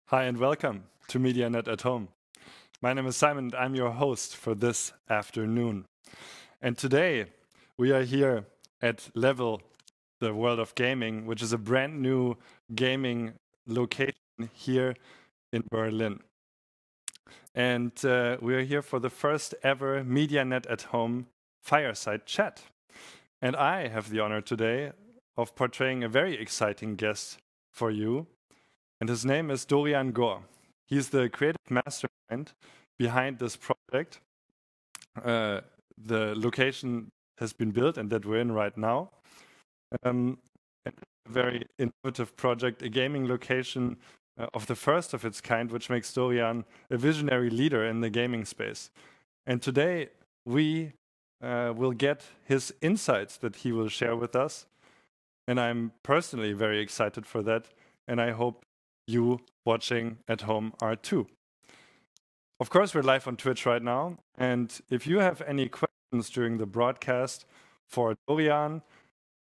Hi and welcome to MediaNet at Home. My name is Simon and I'm your host for this afternoon. And today we are here at LVL, the world of gaming, which is a brand new gaming location here in Berlin. And we are here for the first ever MediaNet at Home Fireside Chat. And I have the honor today of portraying a very exciting guest for you. And his name is Dorian Gorr. He's the creative mastermind behind this project. The location has been built and that we're in right now. A very innovative project, a gaming location of the first of its kind, which makes Dorian a visionary leader in the gaming space. And today we will get his insights that he will share with us. And I'm personally very excited for that. And I hope you watching at home are too. Of course, we're live on Twitch right now. And if you have any questions during the broadcast for Dorian,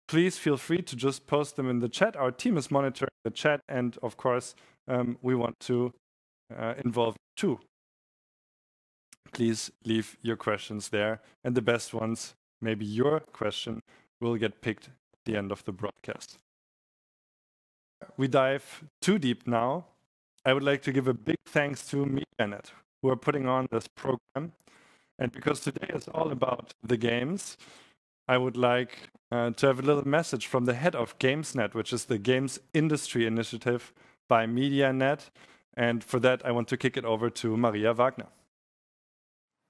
please feel free to just post them in the chat. Our team is monitoring the chat. And of course, we want to involve you too. Please leave your questions there. And the best ones, maybe your question, will get picked at the end of the broadcast. We dive too deep now. I would like to give a big thanks to MediaNet, who are putting on this program. And because today is all about the games, I would like to have a little message from the head of GamesNet, which is the Games Industry Initiative by MediaNet. And for that, I want to kick it over to Maria Wagner.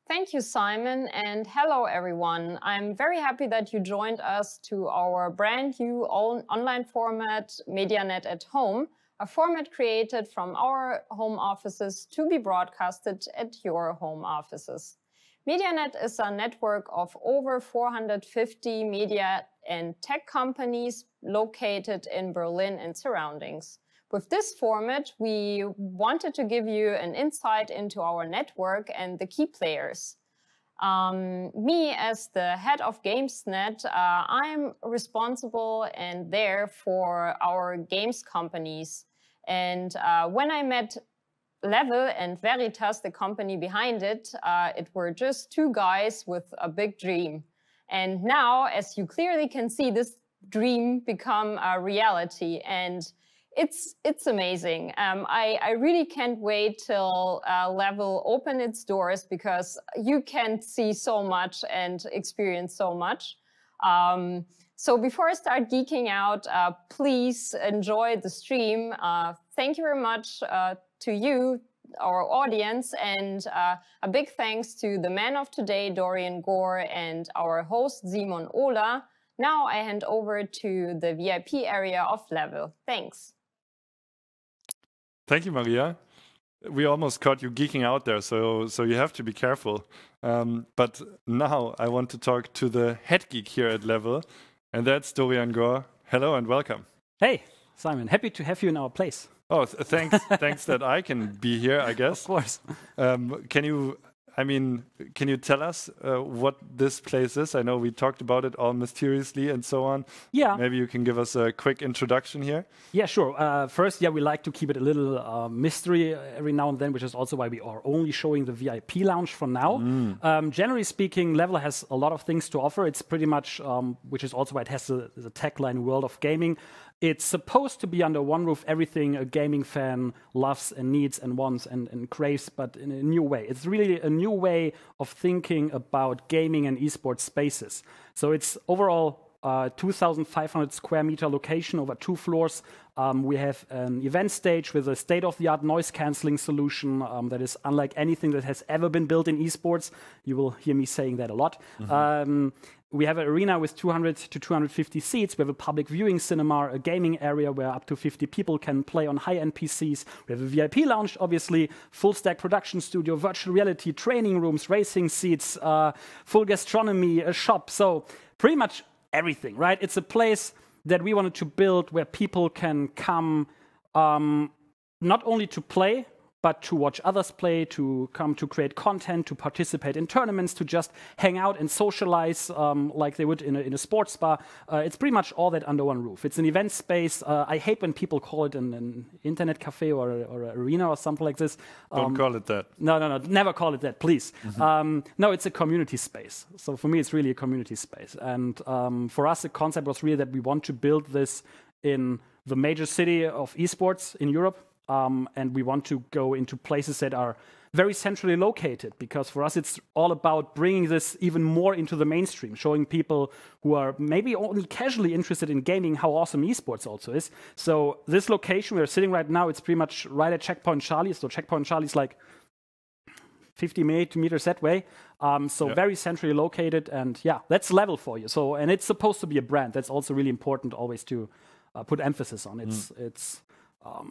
Thank you, Simon, and hello, everyone. I'm very happy that you joined us to our brand new online format, MediaNet at Home, a format created from our home offices to be broadcasted at your home offices. MediaNet is a network of over 450 media and tech companies located in Berlin and surroundings. With this format, we wanted to give you an insight into our network and the key players. Me, as the head of GamesNet, I'm responsible and there for our games companies. And when I met LVL and Veritas, the company behind it, it were just two guys with a big dream. And now, as you clearly can see, this dream become a reality. And it's amazing. I really can't wait till LVL open its doors because you can see so much and experience so much. So before I start geeking out, please enjoy the stream. Thank you very much to you, our audience, and a big thanks to the man of today, Dorian Gorr, and our host, Simon Ohler. Now I hand over to the VIP area of LVL. Thanks. Thank you, Maria. We almost caught you geeking out there, so you have to be careful. But now I want to talk to the head geek here at LVL, and that's Dorian Gorr. Hello and welcome. Hey, Simon. Happy to have you in our place. Oh, thanks that I can be here, I guess. Of course. Can you tell us what this place is? I know we talked about it all mysteriously and so on. Yeah. Maybe you can give us a quick introduction here. Yeah, sure. First, we like to keep it a little mystery every now and then, which is also why we are only showing the VIP lounge for now. Generally speaking, LVL has a lot of things to offer. It's pretty much, which is also why it has the tagline World of Gaming. It's supposed to be under one roof, everything a gaming fan loves and needs and wants and craves, but in a new way. It's really a new way of thinking about gaming and esports spaces. So it's overall 2,500 square meter location over 2 floors. We have an event stage with a state-of-the-art noise cancelling solution that is unlike anything that has ever been built in esports. You will hear me saying that a lot. We have an arena with 200 to 250 seats. We have a public viewing cinema, a gaming area where up to 50 people can play on high-end PCs. We have a VIP lounge, obviously, full-stack production studio, virtual reality, training rooms, racing seats, full gastronomy, a shop. So pretty much everything, right? It's a place that we wanted to build where people can come not only to play, but to watch others play, to come to create content, to participate in tournaments, to just hang out and socialize like they would in a sports bar. It's pretty much all that under one roof. It's an event space. I hate when people call it an internet cafe or an arena or something like this. Don't call it that. No, never call it that, please. No, it's a community space. So for me, it's really a community space. And for us, the concept was really that we want to build this in the major city of esports in Europe. And we want to go into places that are very centrally located, because for us it's all about bringing this even more into the mainstream, showing people who are maybe only casually interested in gaming how awesome esports also is. So this location we're sitting right now, it's pretty much right at Checkpoint Charlie. So Checkpoint Charlie is like 50 meters that way. Very centrally located, and yeah, that's level for you. So, and it's supposed to be a brand. That's also really important always to put emphasis on. It's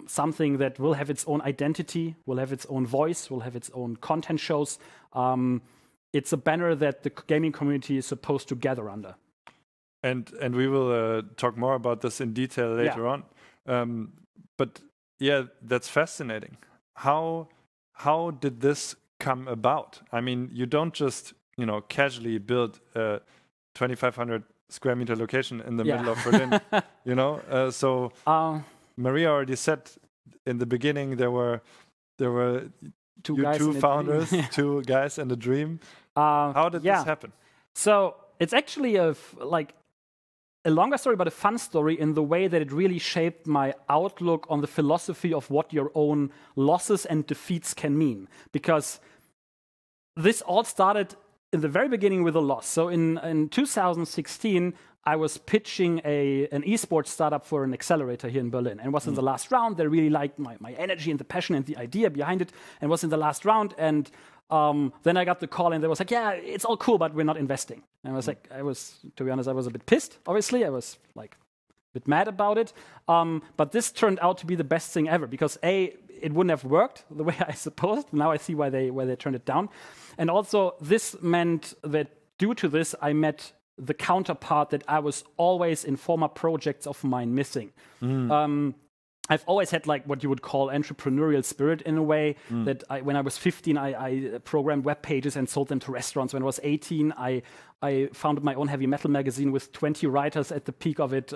something that will have its own identity, will have its own voice, will have its own content shows. It's a banner that the gaming community is supposed to gather under. And we will talk more about this in detail later on. But yeah, that's fascinating. How did this come about? I mean, you don't just casually build a 2,500 square meter location in the middle of Berlin, Maria already said in the beginning there were two founders, two guys and a dream. How did this happen? So it's actually a longer story, but a fun story in the way that it really shaped my outlook on the philosophy of what your own losses and defeats can mean. Because this all started in the very beginning with a loss. So in 2016, I was pitching an esports startup for an accelerator here in Berlin, and was in the last round. They really liked my energy and the passion and the idea behind it, and was in the last round. And then I got the call, and they was like, "Yeah, it's all cool, but we're not investing." And I was like, to be honest, I was a bit pissed. Obviously, I was like a bit mad about it. But this turned out to be the best thing ever, because it wouldn't have worked the way I supposed. Now I see why they turned it down, and also this meant that due to this, I met the counterpart that I was always in former projects of mine missing. I've always had like what you would call entrepreneurial spirit in a way, that when I was 15, I programmed web pages and sold them to restaurants. When I was 18, I founded my own heavy metal magazine with 20 writers at the peak of it.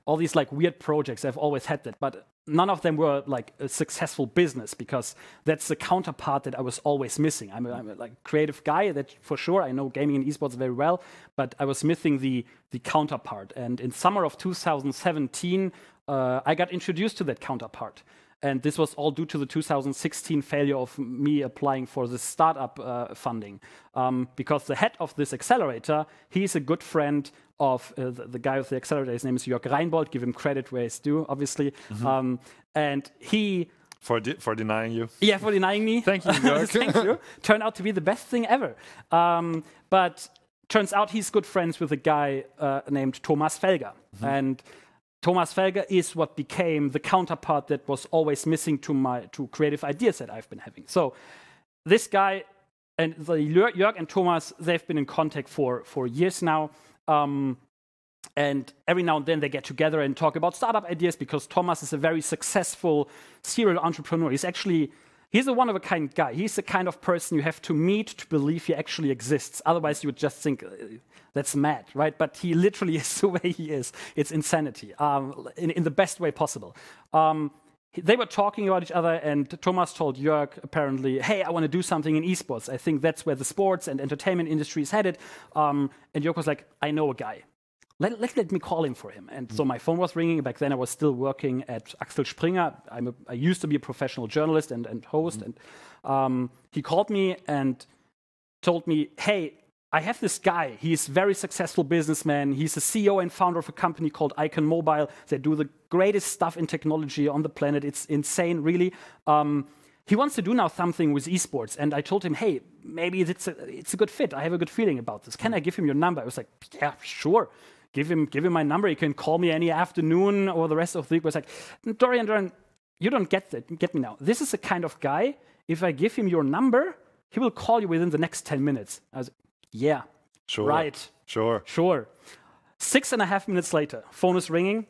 All these like weird projects, I've always had that. But none of them were like a successful business, because that's the counterpart that I was always missing. I'm a like creative guy, that for sure. I know gaming and esports very well, but I was missing the counterpart. And in summer of 2017, I got introduced to that counterpart. And this was all due to the 2016 failure of me applying for the startup funding. Because the head of this accelerator, he's a good friend of the guy of the accelerator. His name is Jörg Reinbold. Give him credit where it's due, obviously. And he... For denying you. Yeah, for denying me. Thank you, Jörg. Thank you. Turned out to be the best thing ever. But turns out he's good friends with a guy named Thomas Felger. And Thomas Felger is what became the counterpart that was always missing to creative ideas that I've been having. So this guy and Jörg and Thomas, they've been in contact for years now. And every now and then they get together and talk about startup ideas, because Thomas is a very successful serial entrepreneur. He's a one-of-a-kind guy. He's the kind of person you have to meet to believe he actually exists. Otherwise, you would just think, that's mad, right? But he literally is the way he is. It's insanity, in the best way possible. They were talking about each other, and Thomas told Jörg, apparently, hey, I want to do something in esports. I think that's where the sports and entertainment industry is headed. And Jörg was like, I know a guy. Let me call him for him. And so my phone was ringing. Back then I was still working at Axel Springer. I used to be a professional journalist and host. And he called me and told me, hey, I have this guy. He's a very successful businessman. He's the CEO and founder of a company called Icon Mobile. They do the greatest stuff in technology on the planet. It's insane, really. He wants to do now something with esports. And I told him, hey, maybe it's a good fit. I have a good feeling about this. Can I give him your number? I was like, yeah, sure. Give him my number. He can call me any afternoon or the rest of the week. I was like, Dorian, you don't get me now. This is the kind of guy, if I give him your number, he will call you within the next 10 minutes. I was like, yeah, sure, right. Sure. 6.5 minutes later, phone is ringing.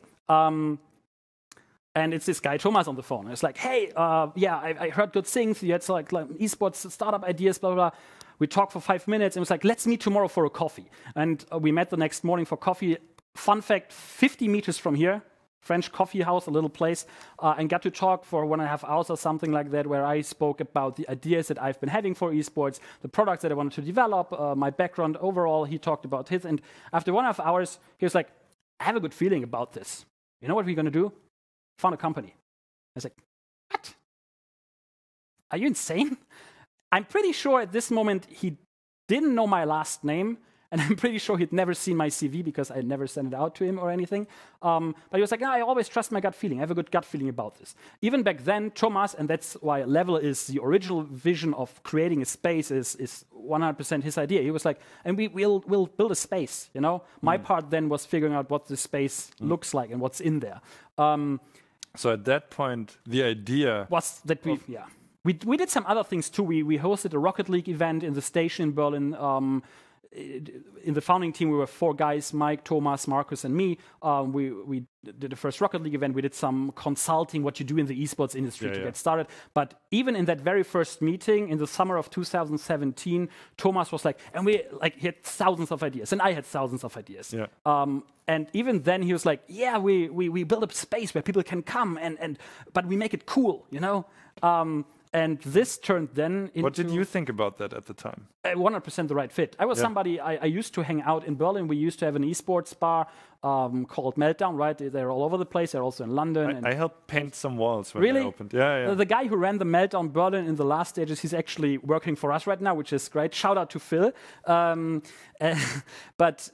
And it's this guy, Thomas, on the phone. It's like, hey, I heard good things. You had like esports startup ideas, blah, blah, blah. We talked for 5 minutes, and it was like, let's meet tomorrow for a coffee. And we met the next morning for coffee. Fun fact, 50 meters from here, French coffee house, a little place, and got to talk for 1.5 hours or something like that, where I spoke about the ideas that I've been having for esports, the products that I wanted to develop, my background overall. He talked about his. And after 1.5 hours, he was like, I have a good feeling about this. You know what we're going to do? Found a company. I was like, what? Are you insane? I'm pretty sure at this moment he didn't know my last name, and I'm pretty sure he'd never seen my CV because I never sent it out to him or anything. But he was like, no, I always trust my gut feeling. I have a good gut feeling about this. Even back then, Thomas, and that's why Level is the original vision of creating a space is 100% his idea. He was like, and we'll build a space, you know? My part then was figuring out what the space looks like and what's in there. So at that point, the idea was that we did some other things too. We hosted a Rocket League event in the station in Berlin. In the founding team, we were 4 guys: Mike, Thomas, Marcus, and me. We did the first Rocket League event. We did some consulting, what you do in the esports industry to get started. But even in that very first meeting in the summer of 2017, Thomas was like, and he had thousands of ideas, and I had thousands of ideas. Yeah. And even then, he was like, yeah, we build a space where people can come, but we make it cool, you know. And this turned then into... What did you think about that at the time? 100% the right fit. I was somebody, I used to hang out in Berlin. We used to have an esports bar called Meltdown, right? They're all over the place. They're also in London. I helped paint some walls when really? they opened. Yeah. The guy who ran the Meltdown Berlin in the last stages, he's actually working for us right now, which is great. Shout out to Phil. But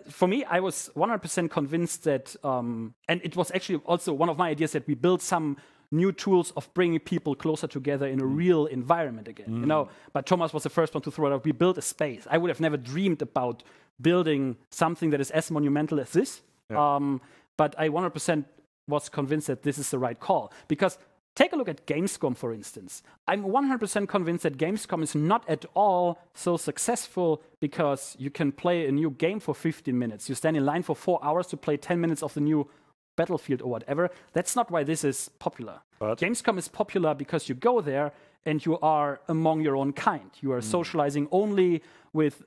for me, I was 100% convinced that, and it was actually also one of my ideas that we build some new tools of bringing people closer together in a real environment again, you know. But Thomas was the first one to throw it out. We built a space. I would have never dreamed about building something that is as monumental as this. Yeah. But I 100% was convinced that this is the right call. Because take a look at Gamescom, for instance. I'm 100% convinced that Gamescom is not at all so successful because you can play a new game for 15 minutes. You stand in line for 4 hours to play 10 minutes of the new Battlefield or whatever. That's not why this is popular. But Gamescom is popular because you go there and you are among your own kind. You are socializing only with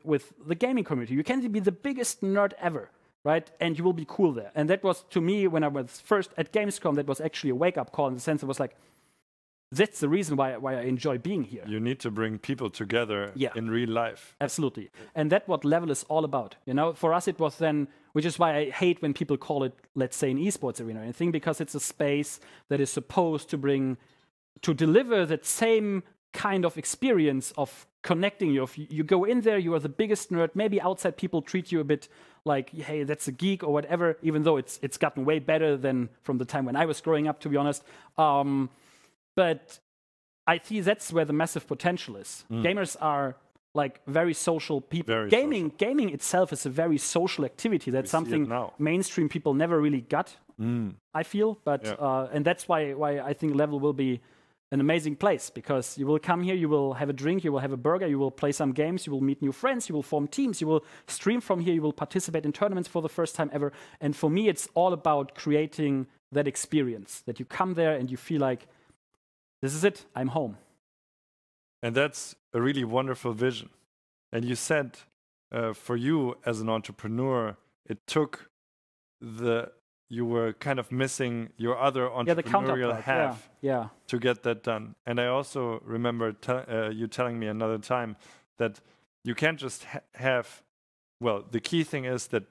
the gaming community. You can be the biggest nerd ever, right? And you will be cool there. And that was, to me, when I was first at Gamescom, that was actually a wake-up call in the sense it was like, that's the reason why I enjoy being here. You need to bring people together in real life. Absolutely. And that's what Level is all about. You know, for us it was then, which is why I hate when people call it, let's say, an esports arena or anything, because it's a space that is supposed to deliver that same kind of experience of connecting you. If you go in there, you are the biggest nerd. Maybe outside people treat you a bit like, hey, that's a geek or whatever, even though it's gotten way better than from the time when I was growing up, to be honest. But I see that's where the massive potential is. Gamers are like very social people. Gaming itself is a very social activity. That's something mainstream people never really got, I feel. But and that's why I think Level will be an amazing place, because you will come here, you will have a drink, you will have a burger, you will play some games, you will meet new friends, you will form teams, you will stream from here, you will participate in tournaments for the first time ever. And for me, it's all about creating that experience, that you come there and you feel like, this is it, I'm home. And that's a really wonderful vision. And you said, for you as an entrepreneur, it took you were kind of missing your other entrepreneurial half to get that done. And I also remember you telling me another time that you can't just have, well, the key thing is that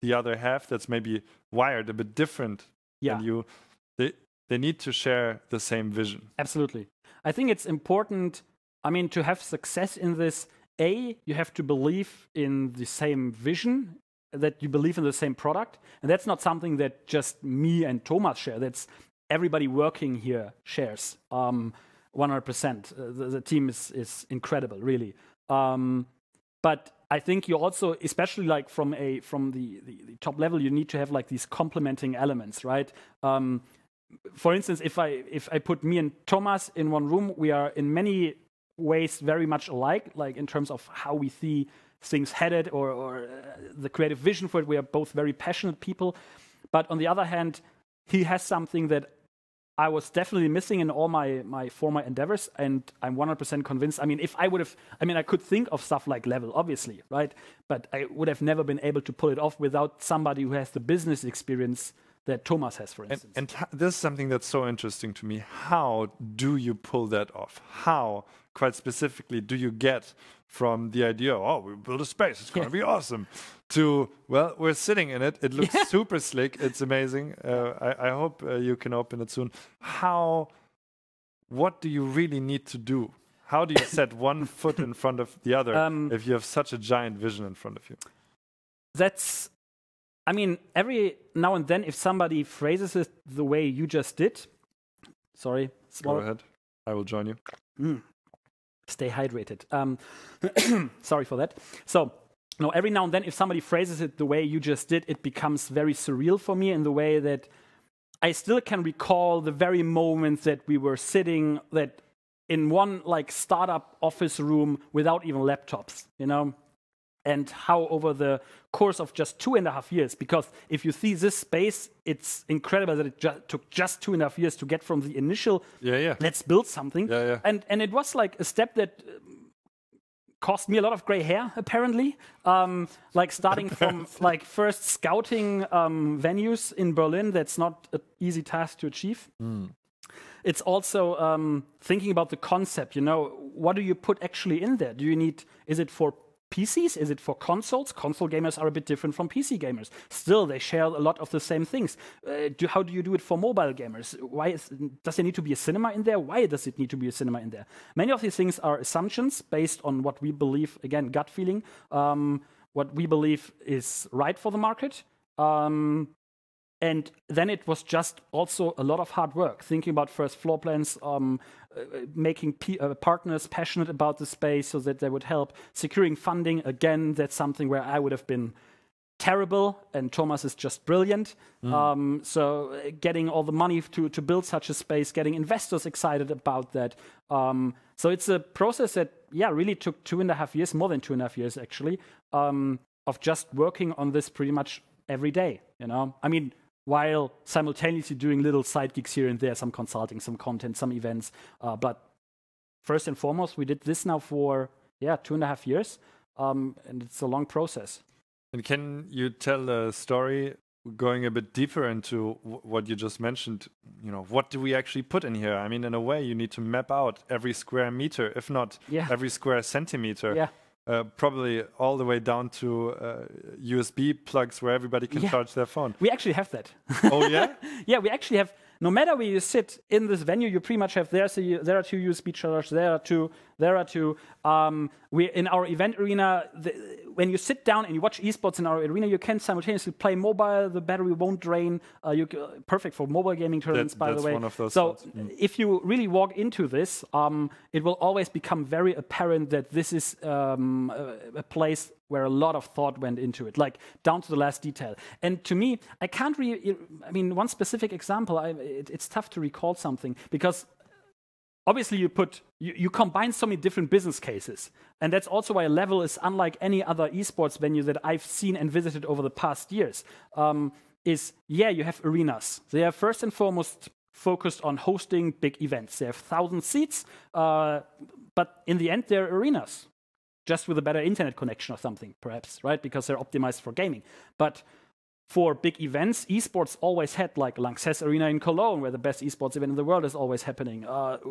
the other half that's maybe wired a bit different than you, they need to share the same vision. Absolutely. I think it's important, to have success in this, you have to believe in the same vision, that you believe in the same product. And that's not something that just me and Thomas share. That's everybody working here shares 100%. The team is incredible, really. But I think you also, especially like from the top level, you need to have like these complementing elements, right? For instance, if I put me and Thomas in one room, we are in many ways very much alike, like in terms of how we see things headed or the creative vision for it. We are both very passionate people. But on the other hand, he has something that I was definitely missing in all my former endeavors, and I'm 100% convinced. I mean, if I would have, I mean, I could think of stuff like Level, obviously, right? But I would have never been able to pull it off without somebody who has the business experience that Thomas has, for instance. And this is something that's so interesting to me. How do you pull that off? How, quite specifically, do you get from the idea, oh, we build a space, it's going to be awesome, to, well, we're sitting in it, it looks super slick, it's amazing. I hope you can open it soon. What do you really need to do? How do you set one foot in front of the other if you have such a giant vision in front of you? I mean, every now and then, if somebody phrases it the way you just did, sorry. Go ahead. I will join you. Stay hydrated. Sorry for that. So, no, every now and then, if somebody phrases it the way you just did, it becomes very surreal for me in the way that I still can recall the very moments that we were sitting that in one like startup office room without even laptops, you know? And how over the course of just 2.5 years, because if you see this space, it's incredible that it took just 2.5 years to get from the initial, let's build something. And it was like a step that cost me a lot of gray hair, apparently. Like starting from like first scouting venues in Berlin, that's not an easy task to achieve. It's also thinking about the concept, you know, what do you put actually in there? Is it for PCs? Is it for consoles? Console gamers are a bit different from PC gamers. Still, they share a lot of the same things. How do you do it for mobile gamers? Does there need to be a cinema in there? Why does it need to be a cinema in there? Many of these things are assumptions based on what we believe, again, gut feeling, what we believe is right for the market. And then it was just also a lot of hard work, thinking about first floor plans, making partners passionate about the space so that they would help, securing funding. Again, that's something where I would have been terrible, and Thomas is just brilliant. So getting all the money to build such a space, getting investors excited about that. So it's a process that, really took 2.5 years, more than 2.5 years actually, of just working on this pretty much every day, you know? I mean, while simultaneously doing little side gigs here and there, some consulting, some content, some events. But first and foremost, we did this now for, 2.5 years. And it's a long process. And can you tell a story going a bit deeper into what you just mentioned? You know, what do we actually put in here? I mean, in a way, you need to map out every square meter, if not every square centimeter. Probably all the way down to USB plugs where everybody can charge their phone. We actually have that. Oh, yeah? We actually have, no matter where you sit in this venue, you pretty much have, there are 2 USB chargers, there are two. We in our event arena, when you sit down and you watch esports in our arena, you can simultaneously play mobile. The battery won't drain. Perfect for mobile gaming tournaments, by the way. One of those so if you really walk into this, it will always become very apparent that this is a place where a lot of thought went into it, like down to the last detail. And to me, I can't really, I mean, one specific example, it's tough to recall something because obviously you combine so many different business cases. And that's also why Level is unlike any other esports venue that I've seen and visited over the past years. You have arenas. They are first and foremost focused on hosting big events. They have 1,000 seats, but in the end, they're arenas. Just with a better internet connection or something, perhaps, right? Because they're optimized for gaming. But for big events, esports always had like Lanxess Arena in Cologne, where the best esports event in the world is always happening.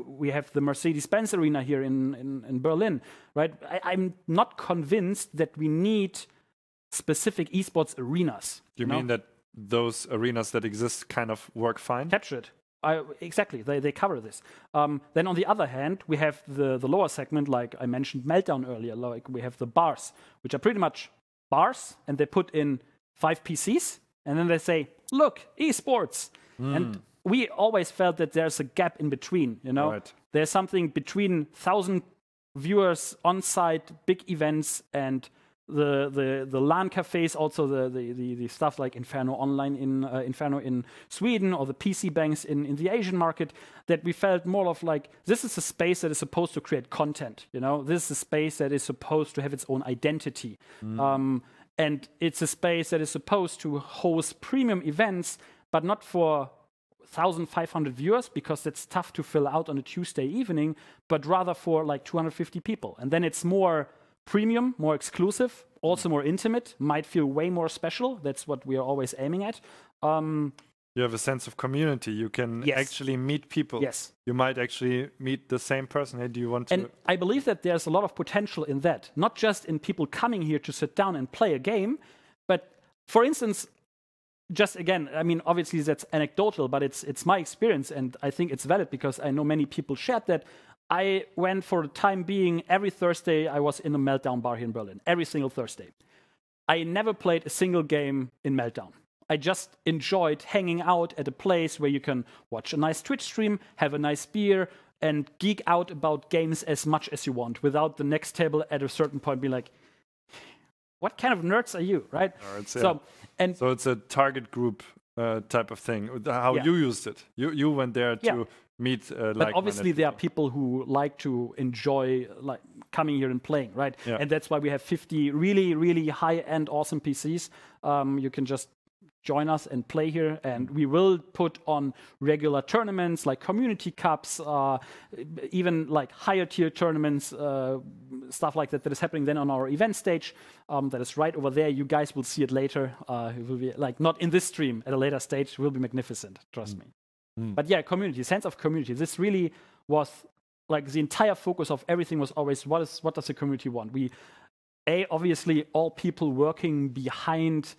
We have the Mercedes-Benz Arena here in Berlin, right? I'm not convinced that we need specific esports arenas. You mean that those arenas that exist kind of work fine? Capture it. Exactly, they cover this. Then on the other hand, we have the lower segment, like I mentioned Meltdown earlier, like we have the bars, which are pretty much bars, and they put in 5 PCs, and then they say, look, esports. And we always felt that there's a gap in between, you know? Right. There's something between 1,000 viewers on site, big events, and the LAN cafes, also the stuff like Inferno Online Inferno in Sweden, or the PC banks in the Asian market, that we felt more of like, this is a space that is supposed to create content, you know? This is a space that is supposed to have its own identity. And it's a space that is supposed to host premium events, but not for 1,500 viewers, because it's tough to fill out on a Tuesday evening, but rather for like 250 people. And then it's more premium, more exclusive, also more intimate, might feel way more special. That's what we are always aiming at. You have a sense of community. You can actually meet people. Yes. You might actually meet the same person. Hey, do you want to? And I believe that there's a lot of potential in that. Not just in people coming here to sit down and play a game, but for instance, just again, I mean, obviously that's anecdotal, but it's my experience, and I think it's valid because I know many people shared that. I went for the time being, every Thursday I was in a Meltdown bar here in Berlin, every single Thursday. I never played a single game in Meltdown. I just enjoyed hanging out at a place where you can watch a nice Twitch stream, have a nice beer, and geek out about games as much as you want without the next table at a certain point being like, what kind of nerds are you, right? Nerds, yeah. So it's a target group type of thing, how you used it. You went there to meet but obviously there are people who like to enjoy like coming here and playing, right? Yeah. And that's why we have 50 really, really high-end awesome PCs. You can just join us and play here, and we will put on regular tournaments like community cups, even like higher tier tournaments, stuff like that is happening then on our event stage. That is right over there. You guys will see it later. It will be like not in this stream, at a later stage. It will be magnificent, trust me. But yeah, community, sense of community. This really was like the entire focus of everything was always what does the community want? Obviously all people working behind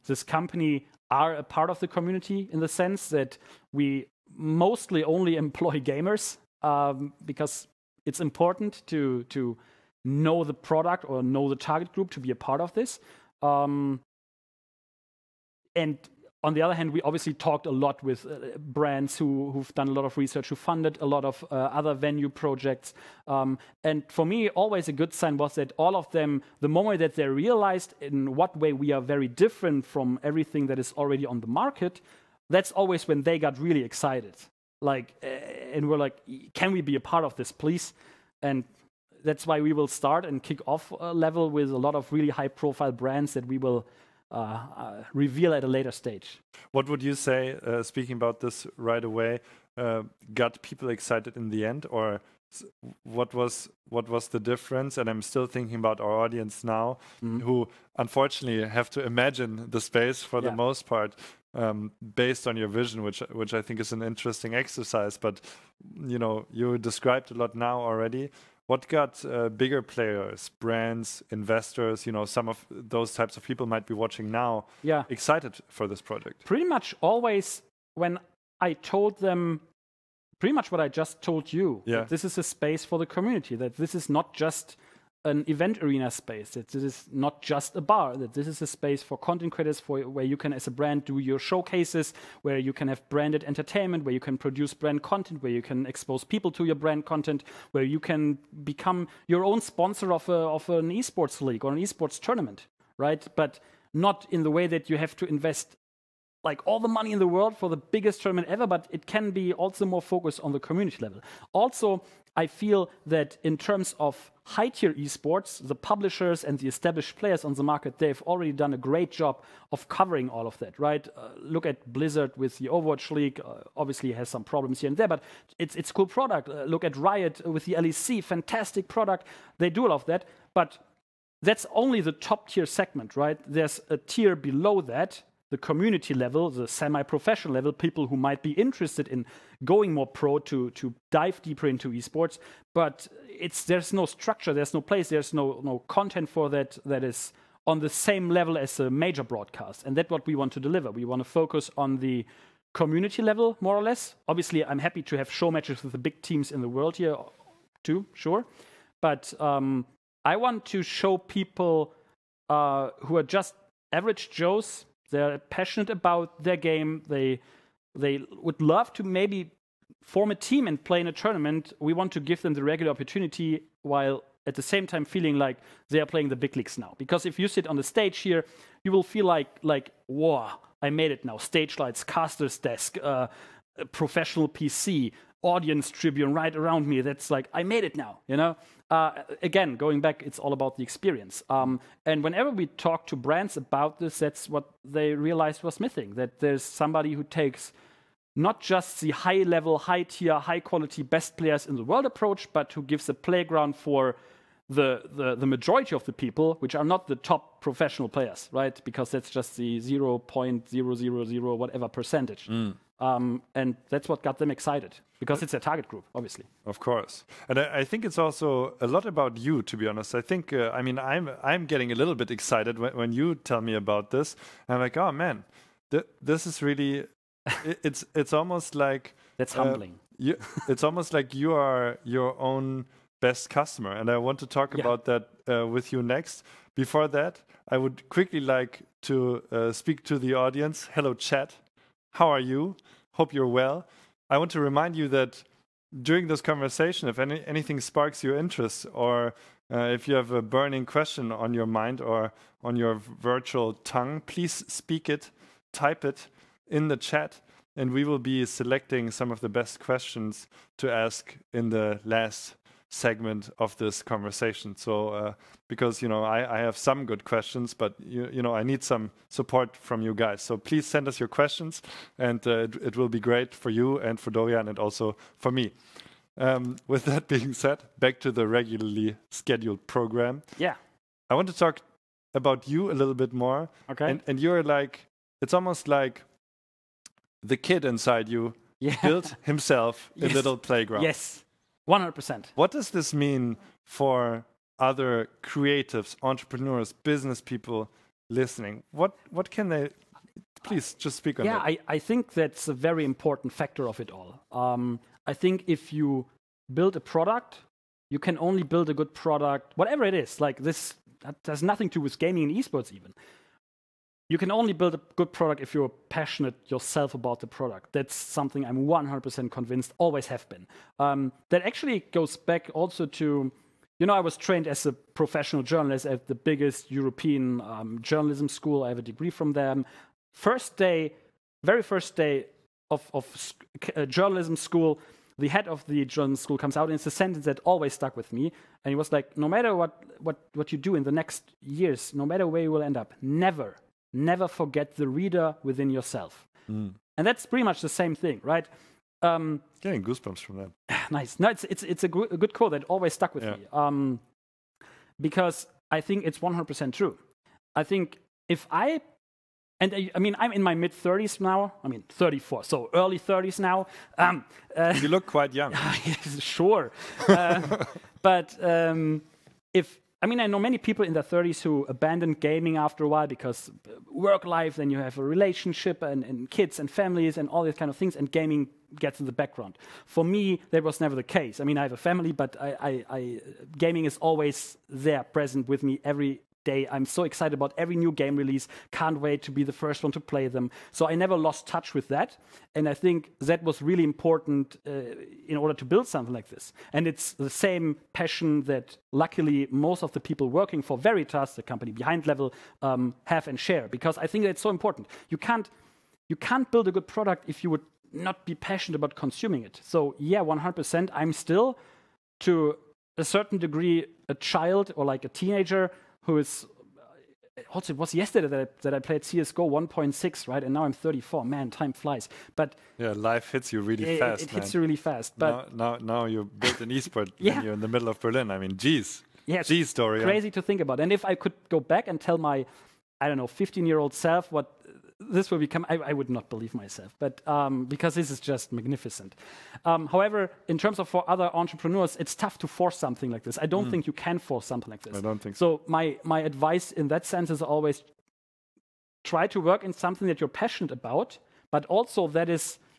this company are a part of the community in the sense that we mostly only employ gamers because it's important to know the product or know the target group to be a part of this. And on the other hand, we obviously talked a lot with brands who've done a lot of research, who funded a lot of other venue projects. And for me, always a good sign was that all of them, the moment that they realized in what way we are very different from everything that is already on the market, that's always when they got really excited. Like, and we're like, can we be a part of this, please? And that's why we will start and kick off a level with a lot of really high-profile brands that we will reveal at a later stage. What would you say, speaking about this right away, got people excited in the end, or what was the difference? And I'm still thinking about our audience now, who unfortunately have to imagine the space for the most part, based on your vision, which I think is an interesting exercise. But you described a lot now already. What got bigger players, brands, investors, some of those types of people might be watching now, excited for this project? Pretty much always when I told them pretty much what I just told you, that this is a space for the community, that this is not just an event arena space, that this is not just a bar, that this is a space for content creators where you can, as a brand, do your showcases, where you can have branded entertainment, where you can produce brand content, where you can expose people to your brand content, where you can become your own sponsor of an esports league or an esports tournament, right? But not in the way that you have to invest like all the money in the world for the biggest tournament ever, but it can be also more focused on the community level. Also, I feel that in terms of high-tier esports, the publishers and the established players on the market, they've already done a great job of covering all of that, right? Look at Blizzard with the Overwatch League, obviously has some problems here and there, but it's a cool product. Look at Riot with the LEC, fantastic product. They do all of that, but that's only the top-tier segment, right? There's a tier below that, the community level, the semi-professional level, people who might be interested in going more pro to dive deeper into esports, but there's no structure, there's no place, there's no content for that is on the same level as a major broadcast, and that's what we want to deliver. We want to focus on the community level, more or less. Obviously, I'm happy to have show matches with the big teams in the world here too, sure, but I want to show people who are just average Joes. They're passionate about their game. They would love to maybe form a team and play in a tournament. We want to give them the regular opportunity while at the same time feeling like they are playing the big leagues now. Because if you sit on the stage here, you will feel like wow, I made it now. Stage lights, caster's desk, professional PC, audience tribune right around me. That's like, I made it now, Again, going back, it's all about the experience. And whenever we talk to brands about this, that's what they realized was missing, that there's somebody who takes not just the high-level, high-tier, high-quality best players in the world approach, but who gives a playground for the majority of the people, which are not the top professional players, right? Because that's just the 0.000 whatever percentage. And that's what got them excited, because it's their target group, obviously. Of course. And I think it's also a lot about you, to be honest. I think, I mean, I'm getting a little bit excited when you tell me about this. I'm like, oh man, this is really, it's almost like... That's humbling. It's almost like you are your own best customer. And I want to talk about that with you next. Before that, I would quickly like to speak to the audience. Hello, chat. How are you? Hope you're well. I want to remind you that during this conversation, if anything sparks your interest, or if you have a burning question on your mind or on your virtual tongue, please speak it, type it in the chat, and we will be selecting some of the best questions to ask in the last segment of this conversation. So because I have some good questions, but I need some support from you guys, so please send us your questions, and it will be great for you and for Dorian and also for me. With that being said, back to the regularly scheduled program. I want to talk about you a little bit more. Okay. And you're like, it's almost like the kid inside you built himself a little playground. Yes. 100%. What does this mean for other creatives, entrepreneurs, business people listening? What can they... Please, just speak on that. Yeah, I think that's a very important factor of it all. I think if you build a product, you can only build a good product, whatever it is. Like this, that has nothing to do with gaming and esports even. You can only build a good product if you're passionate yourself about the product. That's something I'm 100% convinced, always have been. That actually goes back also to, I was trained as a professional journalist at the biggest European journalism school. I have a degree from them. Very first day of journalism school, the head of the journalism school comes out, and it's a sentence that always stuck with me. And he was like, no matter what you do in the next years, no matter where you will end up, never forget the reader within yourself. And that's pretty much the same thing, right? Getting goosebumps from that. Nice. No, it's a good quote that always stuck with me. Because I think it's 100% true. I think if I'm in my mid-30s now. 34, so early 30s now. You look quite young. Sure. But I know many people in their 30s who abandoned gaming after a while because work life, then you have a relationship and kids and families and all these kind of things, and gaming gets in the background. For me, that was never the case. I have a family, but gaming is always there, present with me every day. I'm so excited about every new game release. Can't wait to be the first one to play them. So I never lost touch with that. And I think that was really important in order to build something like this. And it's the same passion that luckily most of the people working for Veritas, the company behind Level, have and share. Because I think that's so important. You can't build a good product if you would not be passionate about consuming it. So yeah, 100%. I'm still, to a certain degree, a child or like a teenager who is also, it was yesterday that I played CSGO 1.6, right? And now I'm 34. Man, time flies. But yeah, life hits you really fast. It hits you really fast. But now you built an esport when you're in the middle of Berlin. Geez. Yes. Geez, Dorian. Crazy to think about. And if I could go back and tell my, 15-year-old self what this will become, I would not believe myself, but because this is just magnificent. However, in terms of for other entrepreneurs, it's tough to force something like this. I don't think you can force something like this. I don't think so. So my advice in that sense is always try to work in something that you're passionate about, but also that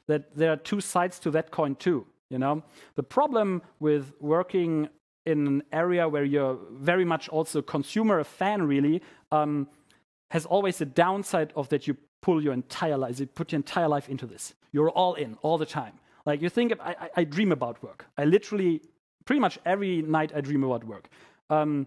there are two sides to that coin too. The problem with working in an area where you're very much also a consumer, a fan really, has always the downside of that you pull your entire life, you put your entire life into this. You're all in, all the time. Like you think, I dream about work. I literally, pretty much every night I dream about work. I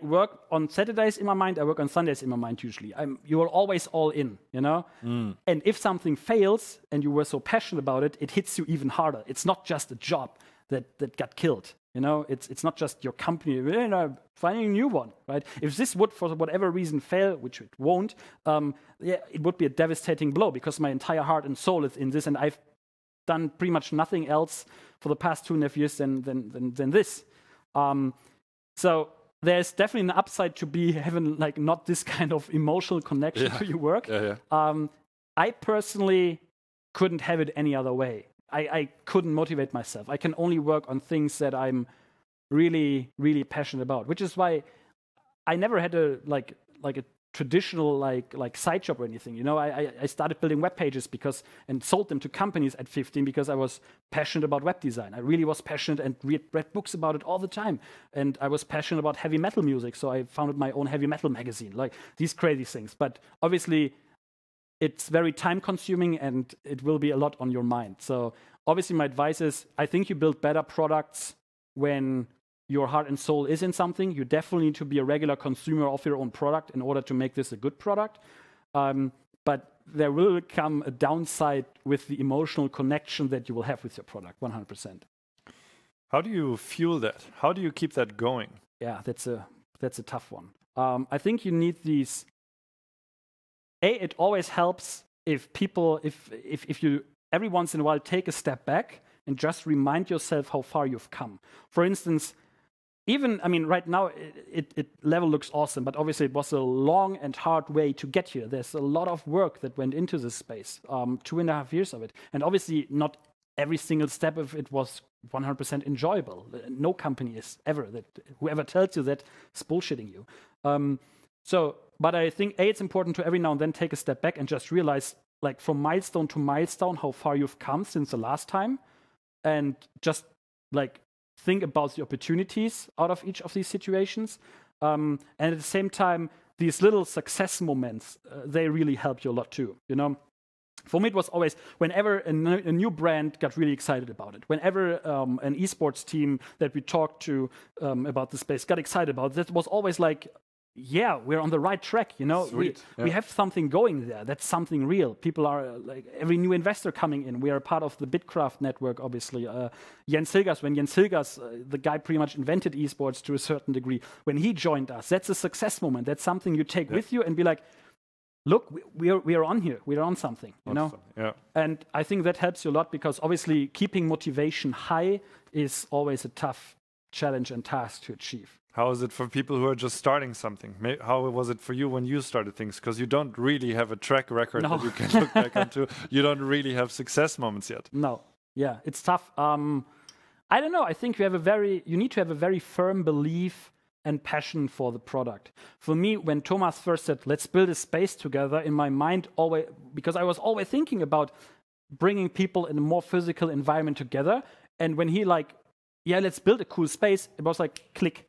work on Saturdays in my mind, I work on Sundays in my mind usually. You're always all in, And if something fails and you were so passionate about it, it hits you even harder. It's not just a job that got killed, You know, it's not just your company, you know, finding a new one, right? If this would, for whatever reason, fail, which it won't, it would be a devastating blow because my entire heart and soul is in this, and I've done pretty much nothing else for the past 2.5 years than this. So there's definitely an upside to be having like not this kind of emotional connection to your work. I personally couldn't have it any other way. I couldn't motivate myself. I can only work on things that I'm really, really passionate about, which is why I never had a traditional side job or anything. You know, I started building web pages and sold them to companies at 15 because I was passionate about web design. I really was passionate and read books about it all the time. And I was passionate about heavy metal music, so I founded my own heavy metal magazine, like these crazy things. But obviously, it's very time consuming and it will be a lot on your mind. So obviously my advice is, I think you build better products when your heart and soul is in something. You definitely need to be a regular consumer of your own product in order to make this a good product. But there will come a downside with the emotional connection that you will have with your product, 100%. How do you fuel that? How do you keep that going? Yeah, that's a tough one. I think you need these. It always helps if people, if you every once in a while take a step back and just remind yourself how far you've come. For instance, right now it level looks awesome, but obviously it was a long and hard way to get here. There's a lot of work that went into this space, 2.5 years of it. And obviously not every single step of it was 100% enjoyable. No company is ever. Whoever tells you that is bullshitting you. But I think, it's important to every now and then take a step back and just realize, like, from milestone to milestone, how far you've come since the last time. And just, like, think about the opportunities out of each of these situations. And at the same time, these little success moments, they really help you a lot too, you know? For me, it was always, whenever a new brand got really excited about it, whenever an esports team that we talked to about the space got excited about it, that was always like, yeah, we're on the right track, you know. We have something going there. That's something real. People are like every new investor coming in. We are part of the Bitcraft network, obviously. Jens Hilgers, the guy pretty much invented esports to a certain degree. When he joined us, that's a success moment. That's something you take with you and be like, look, we are on here. We are on something, you know. And I think that helps you a lot because obviously keeping motivation high is always a tough challenge and task to achieve. How is it for people who are just starting something? How was it for you when you started things? Because you don't really have a track record that you can look back onto. You don't really have success moments yet. No. Yeah, it's tough. I don't know. I think you need to have a very firm belief and passion for the product. For me, when Thomas first said, let's build a space together, in my mind, because I was always thinking about bringing people in a more physical environment together. And when he let's build a cool space, it was like, click.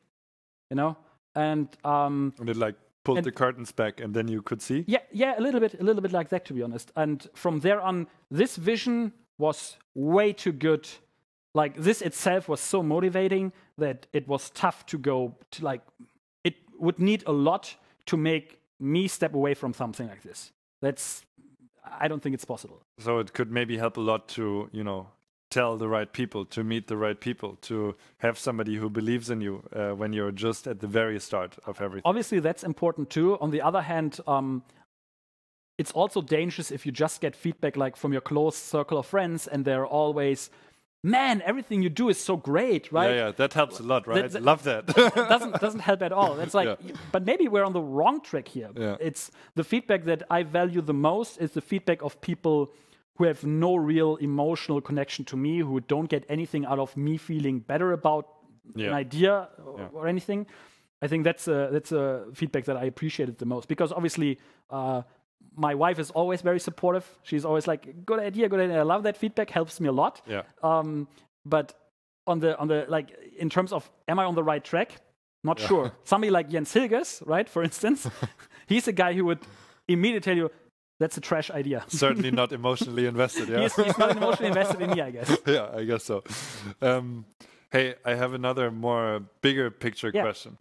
You know, and it like pulled the curtains back, and then you could see. Yeah, a little bit like that, to be honest. And from there on, this vision was way too good. Like this itself was so motivating that it was tough to go to. Like, it would need a lot to make me step away from something like this. I don't think it's possible. So it could maybe help a lot to, you know, tell the right people, to meet the right people, to have somebody who believes in you when you're just at the very start of everything. Obviously, that's important too. On the other hand, it's also dangerous if you just get feedback like from your close circle of friends and they're always, man, everything you do is so great, right? Yeah, that helps a lot, right? Love that. doesn't help at all. It's like, but maybe we're on the wrong track here. Yeah. It's the feedback that I value the most is the feedback of people who have no real emotional connection to me, who don't get anything out of me feeling better about an idea or anything. I think that's a feedback that I appreciated the most because obviously my wife is always very supportive. She's always like, good idea. I love that feedback. Helps me a lot. Yeah. But on the like in terms of am I on the right track? Not sure. Somebody like Jens Hilgers, right? For instance, he's a guy who would immediately tell you, that's a trash idea. Certainly not emotionally invested, yeah. He's not emotionally invested in me, I guess. Yeah, I guess so. Hey, I have another more bigger picture question.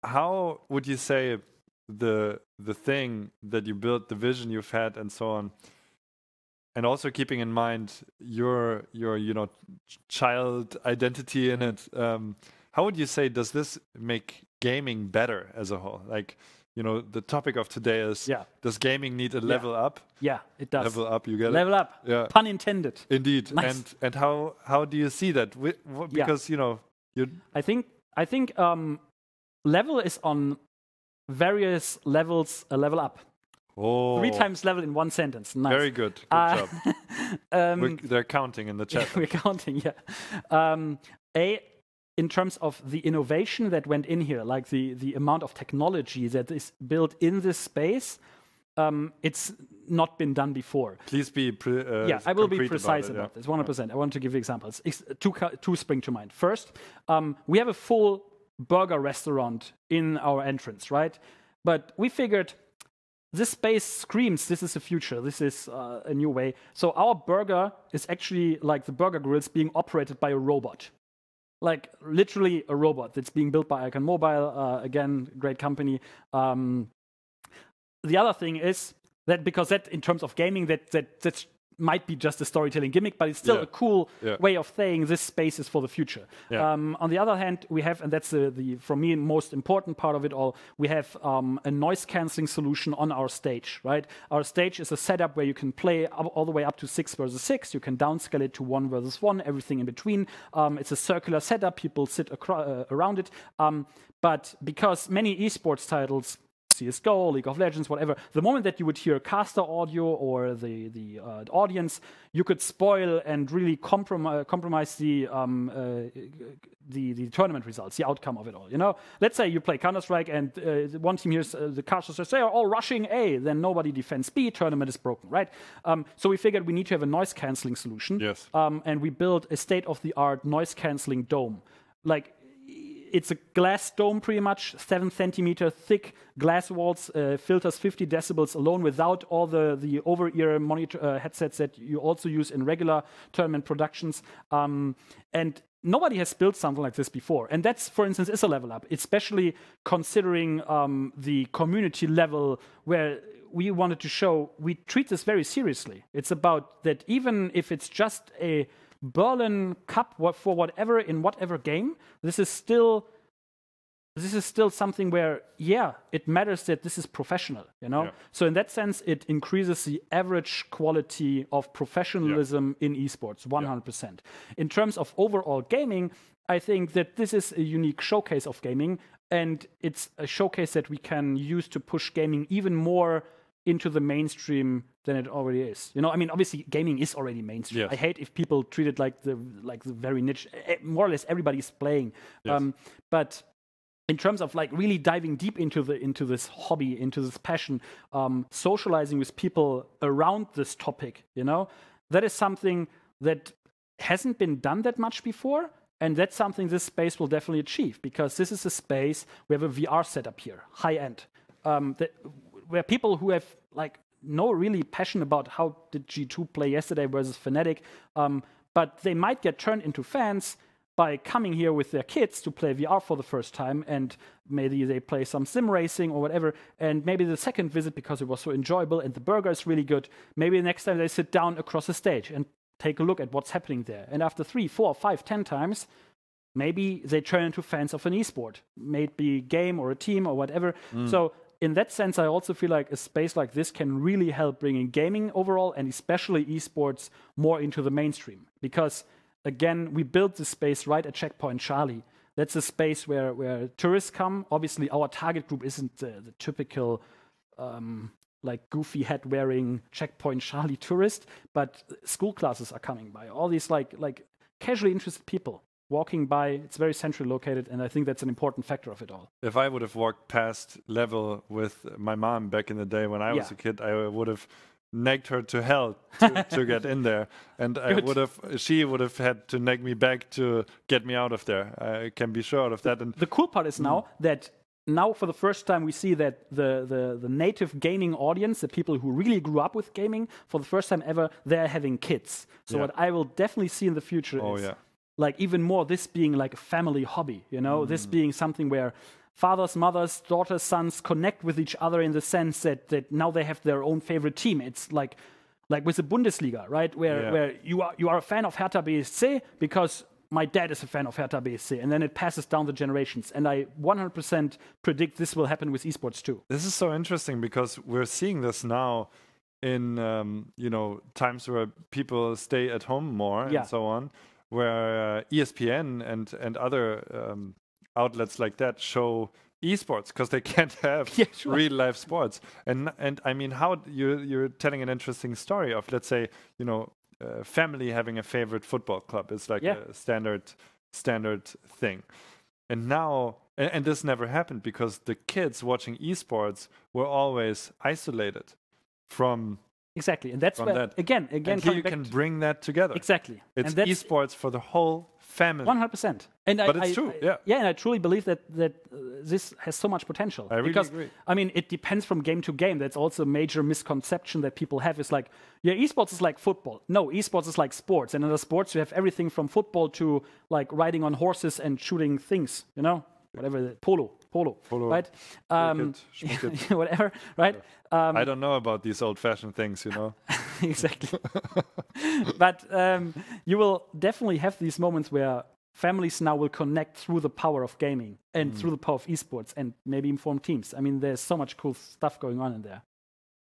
How would you say the thing that you built, the vision you've had and so on, and also keeping in mind your child identity in it. How would you say does this make gaming better as a whole? Like, the topic of today is, does gaming need a level up? Yeah, it does. Level up, you get level it? Level up, yeah. Pun intended. Indeed. Nice. And how do you see that? Because, I think level is on various levels, a level up. Oh. 3 times level in one sentence. Nice. Very good. Good job. They're counting in the chat. We're counting, yeah. In terms of the innovation that went in here, like the amount of technology that is built in this space, it's not been done before. Please be I will be precise about this, 100%. I want to give you examples. Two spring to mind. First, we have a full burger restaurant in our entrance, right? But we figured this space screams, this is the future, this is a new way. So our burger is actually like the burger grills being operated by a robot. Like literally a robot that's being built by Icon Mobile, again, great company. The other thing is that because that, in terms of gaming, that might be just a storytelling gimmick, but it's still a cool way of saying this space is for the future. Yeah. On the other hand, we have, and that's the for me most important part of it all, we have a noise cancelling solution on our stage, right? Our stage is a setup where you can play all the way up to 6 versus 6. You can downscale it to 1 versus 1, everything in between. It's a circular setup. People sit around it. But because many esports titles, CSGO, League of Legends, whatever, the moment that you would hear caster audio or the audience, you could spoil and really compromise the tournament results, the outcome of it all. Let's say you play Counter-Strike and one team hears the casters say, they are all rushing A, then nobody defends B, tournament is broken, right? So we figured we need to have a noise cancelling solution. Yes. And we built a state-of-the-art noise cancelling dome. Like, it's a glass dome, pretty much 7 centimeter thick glass walls, filters 50 decibels alone, without all the over-ear monitor headsets that you also use in regular tournament productions. And nobody has built something like this before. And that's, for instance, is a level up, especially considering the community level where we wanted to show we treat this very seriously. It's about that even if it's just a Berlin Cup for whatever in whatever game, this is still something where it matters that this is professional, Yeah. So in that sense, it increases the average quality of professionalism in esports 100%. In terms of overall gaming, I think that this is a unique showcase of gaming, and it's a showcase that we can use to push gaming even more into the mainstream than it already is. I mean, obviously, gaming is already mainstream. Yes. I hate if people treat it like the very niche. More or less, everybody's playing. Yes. But in terms of like really diving deep into this hobby, into this passion, socializing with people around this topic, that is something that hasn't been done that much before. And that's something this space will definitely achieve, because this is a space, we have a VR setup here, high end, where people who have like no really passion about how did G2 play yesterday versus Fnatic, but they might get turned into fans by coming here with their kids to play VR for the first time, and maybe they play some sim racing or whatever, and maybe the second visit, because it was so enjoyable and the burger is really good, maybe the next time they sit down across the stage and take a look at what's happening there. And after 3, 4, 5, 10 times, maybe they turn into fans of an esport, may it be a game or a team or whatever. So in that sense, I also feel like a space like this can really help bringing gaming overall, and especially esports, more into the mainstream. Because, again, we built this space right at Checkpoint Charlie. That's a space where tourists come. Obviously, our target group isn't the typical like goofy hat-wearing Checkpoint Charlie tourist, but school classes are coming by. All these like casually interested people walking by. It's very centrally located, and I think that's an important factor of it all. If I would have walked past Level with my mom back in the day when I was a kid, I would have nagged her to hell to get in there, and she would have had to nag me back to get me out of there. I can be sure of that. And the cool part is now for the first time we see that the native gaming audience, the people who really grew up with gaming, for the first time ever, they're having kids. So what I will definitely see in the future is like even more this being like a family hobby, this being something where fathers, mothers, daughters, sons connect with each other in the sense that now they have their own favorite team. It's like like with the Bundesliga, right? Where you are a fan of Hertha BSC because my dad is a fan of Hertha BSC, and then it passes down the generations. And I 100% predict this will happen with esports too. This is so interesting because we're seeing this now in times where people stay at home more and so on, where ESPN and other outlets like that show esports because they can't have real life sports. And I mean, how you're telling an interesting story of, let's say, family having a favorite football club is like a standard thing. And now, and this never happened because the kids watching esports were always isolated from and that's where again and here you can bring that together. It's esports for the whole family. 100%. But it's true. And I truly believe that this has so much potential. I really agree. I mean, it depends from game to game. That's also a major misconception that people have. Is like, esports is like football. No, esports is like sports. And in the sports, you have everything from football to like riding on horses and shooting things. Whatever, polo, right? Whatever, right? I don't know about these old-fashioned things, Exactly. But you will definitely have these moments where families now will connect through the power of gaming and through the power of esports and maybe inform teams. I mean, there's so much cool stuff going on in there.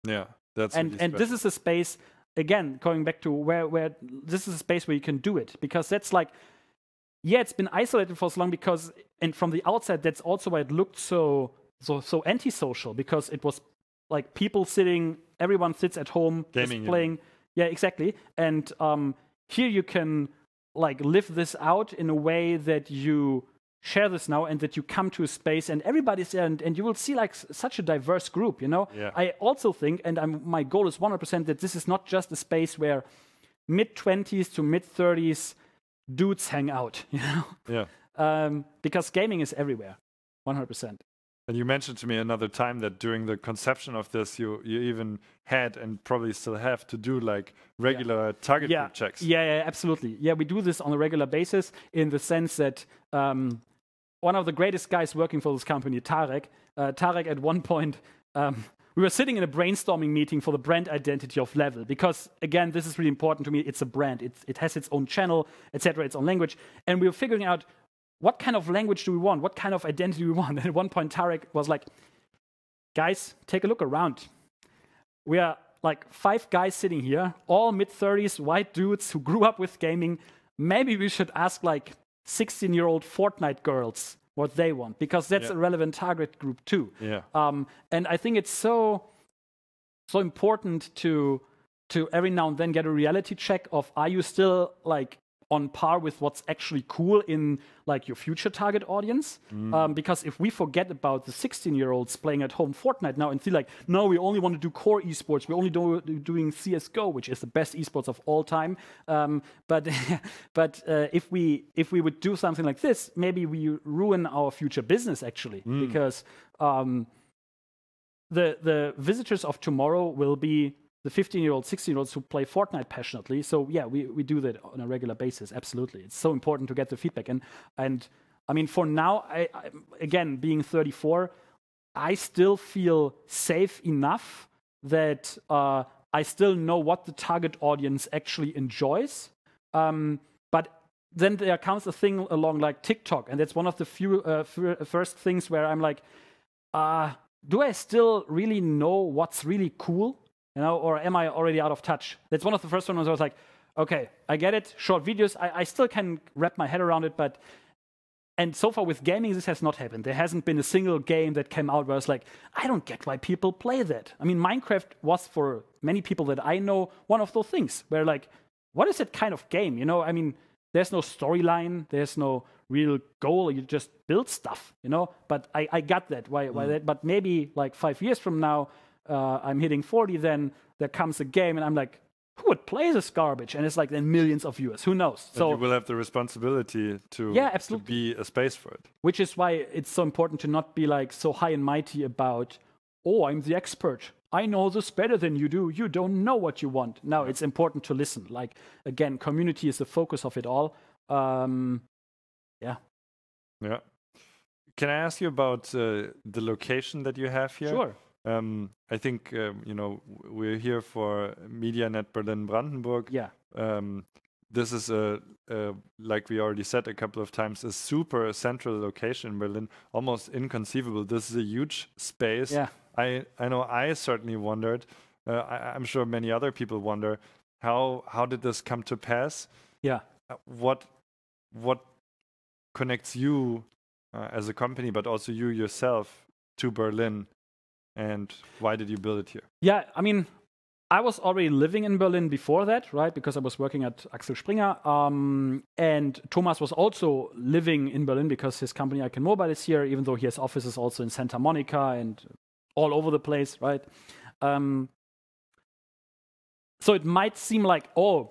Yeah, that's and this is a space, again, going back to where this is a space where you can do it, because that's like, it's been isolated for so long because, and from the outside, that's also why it looked so antisocial, because it was like people everyone sits at home gaming, just playing. Yeah, exactly. And here you can like live this out in a way that you share this now and that you come to a space and everybody's there and you will see like such a diverse group, I also think, and my goal is 100% that this is not just a space where mid-20s to mid-30s dudes hang out, because gaming is everywhere, 100%. And you mentioned to me another time that during the conception of this, you even had and probably still have to do like regular target group checks. Yeah, absolutely. Yeah, we do this on a regular basis in the sense that one of the greatest guys working for this company, Tarek at one point, we were sitting in a brainstorming meeting for the brand identity of Level, because, again, this is really important to me. It's a brand. It has its own channel, etc., its own language. And we were figuring out what kind of language do we want? What kind of identity do we want? And at one point, Tarek was like, guys, take a look around. We are like 5 guys sitting here, all mid-30s, white dudes who grew up with gaming. Maybe we should ask like 16-year-old Fortnite girls what they want, because that's a relevant target group too. And I think it's so important to every now and then get a reality check of, are you still like on par with what's actually cool in like your future target audience? Because if we forget about the 16-year-olds playing at home Fortnite now and see like, no, we only want to do core esports, we're only doing CSGO, which is the best esports of all time. But if we would do something like this, maybe we ruin our future business actually, because the visitors of tomorrow will be the 15-year-olds, 16-year-olds who play Fortnite passionately. So we do that on a regular basis. Absolutely, it's so important to get the feedback. And I mean, for now, I again being 34, I still feel safe enough that I still know what the target audience actually enjoys. But then there comes a thing along like TikTok, and that's one of the few first things where I'm like, do I still really know what's really cool? Or am I already out of touch? That's one of the first ones I was like, okay, I get it, short videos, I still can wrap my head around it, and so far with gaming, this has not happened. There hasn't been a single game that came out where I was like, I don't get why people play that. I mean, Minecraft was for many people that I know one of those things where like, what is that kind of game? I mean, there's no storyline, there's no real goal, you just build stuff, But I got that, why that, but maybe like 5 years from now, I'm hitting 40, then there comes a game and I'm like, who would play this garbage? And it's like then millions of viewers, who knows? So you will have the responsibility to be a space for it. Which is why it's so important to not be like so high and mighty about, I'm the expert, I know this better than you do, you don't know what you want. No, it's important to listen. Like, again, community is the focus of it all. Yeah. Can I ask you about the location that you have here? Sure. I think we're here for MediaNet Berlin-Brandenburg. Yeah. This is like we already said a couple of times, a super central location in Berlin, almost inconceivable. This is a huge space. Yeah. I know I certainly wondered. I'm sure many other people wonder how did this come to pass? Yeah. What connects you as a company, but also you yourself to Berlin, and why did you build it here? Yeah, I mean, I was already living in Berlin before that, right? Because I was working at Axel Springer. And Thomas was also living in Berlin because his company I Can Mobile is here, even though he has offices also in Santa Monica and all over the place, right? So it might seem like, oh,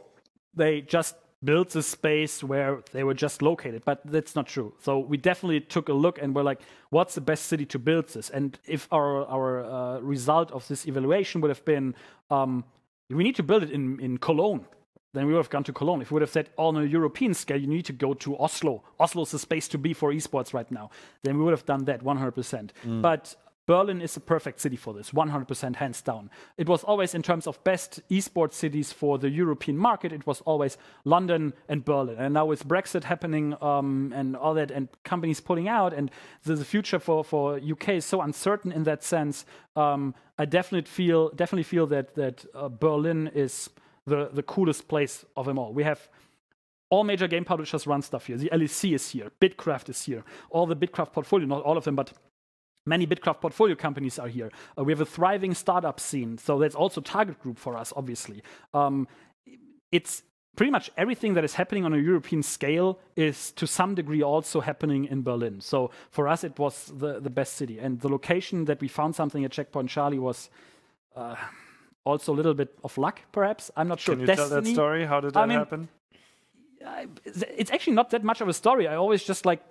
they just built a space where they were just located, but that's not true. So we definitely took a look and we're like, what's the best city to build this? And if our result of this evaluation would have been, we need to build it in Cologne, then we would have gone to Cologne. If we would have said, on a European scale, you need to go to Oslo. Oslo is the space to be for esports right now. Then we would have done that 100%. But Berlin is a perfect city for this, 100% hands down. It was always, in terms of best esports cities for the European market, it was always London and Berlin. And now with Brexit happening and all that, and companies pulling out, and the future for UK is so uncertain in that sense, I definitely feel that Berlin is the coolest place of them all. We have all major game publishers run stuff here. The LEC is here. Bitcraft is here. All the Bitcraft portfolio, not all of them, but many Bitcraft portfolio companies are here. We have a thriving startup scene, so that's also target group for us, obviously. It's pretty much everything that is happening on a European scale is to some degree also happening in Berlin. So for us, it was the best city. And the location that we found something at Checkpoint Charlie was also a little bit of luck, perhaps. I'm not sure. Can you tell that story? How did that happen? It's actually not that much of a story. I always just like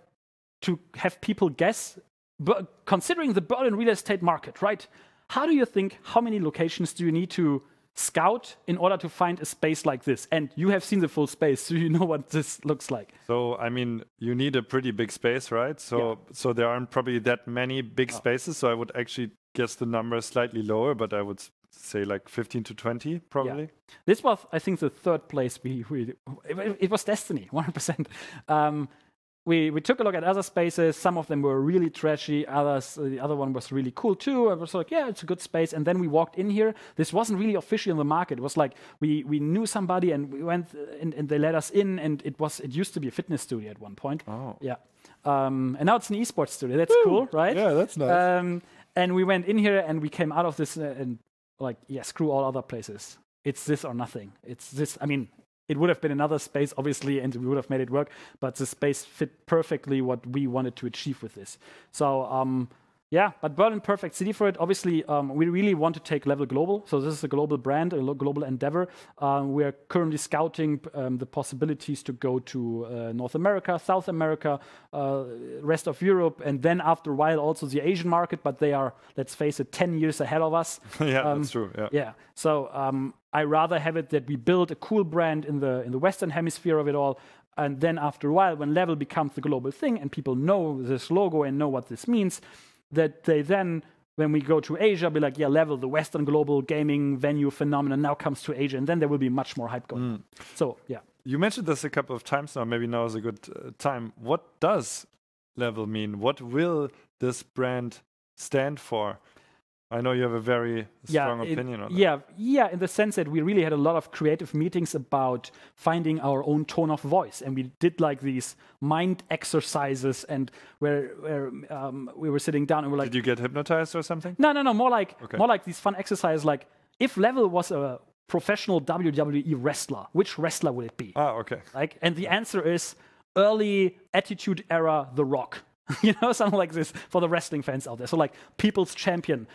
to have people guess. But considering the Berlin real estate market, right? How do you think, how many locations do you need to scout in order to find a space like this? And you have seen the full space, so you know what this looks like. So, I mean, you need a pretty big space, right? So there aren't probably that many big spaces. So I would actually guess the number slightly lower, but I would say like 15 to 20, probably. Yeah. This was, I think, the third place it was destiny, 100%. We took a look at other spaces. Some of them were really trashy. The other one was really cool too. I was like, yeah, it's a good space. And then we walked in here. This wasn't really officially in the market. It was like we knew somebody and we went and they let us in. And it used to be a fitness studio at one point. Oh, yeah. And now it's an esports studio. That's cool, right? Yeah, that's nice. And we went in here and we came out of this and like, yeah, screw all other places. It's this or nothing. It's this. I mean, it would have been another space, obviously, and we would have made it work, but the space fit perfectly what we wanted to achieve with this. So, yeah, but Berlin, perfect city for it. Obviously, we really want to take LVL Global. So this is a global brand, a global endeavor. We are currently scouting the possibilities to go to North America, South America, rest of Europe, and then after a while also the Asian market, but they are, let's face it, 10 years ahead of us. Yeah, that's true. Yeah. So I rather have it that we build a cool brand in the Western hemisphere of it all. And then after a while, when LVL becomes the global thing and people know this logo and know what this means, that they then, when we go to Asia, be like, yeah, LVL, the Western global gaming venue phenomenon now comes to Asia, and then there will be much more hype going on. So, yeah. You mentioned this a couple of times now. Maybe now is a good time. What does LVL mean? What will this brand stand for? I know you have a very strong opinion on that. Yeah, in the sense that we really had a lot of creative meetings about finding our own tone of voice, and we did like these mind exercises, and where we were sitting down and we're like, did you get hypnotized or something? No, more like these fun exercises. Like, if LVL was a professional WWE wrestler, which wrestler would it be? Okay. Like, and the answer is early Attitude Era, The Rock. You know, something like this for the wrestling fans out there. So like people's champion,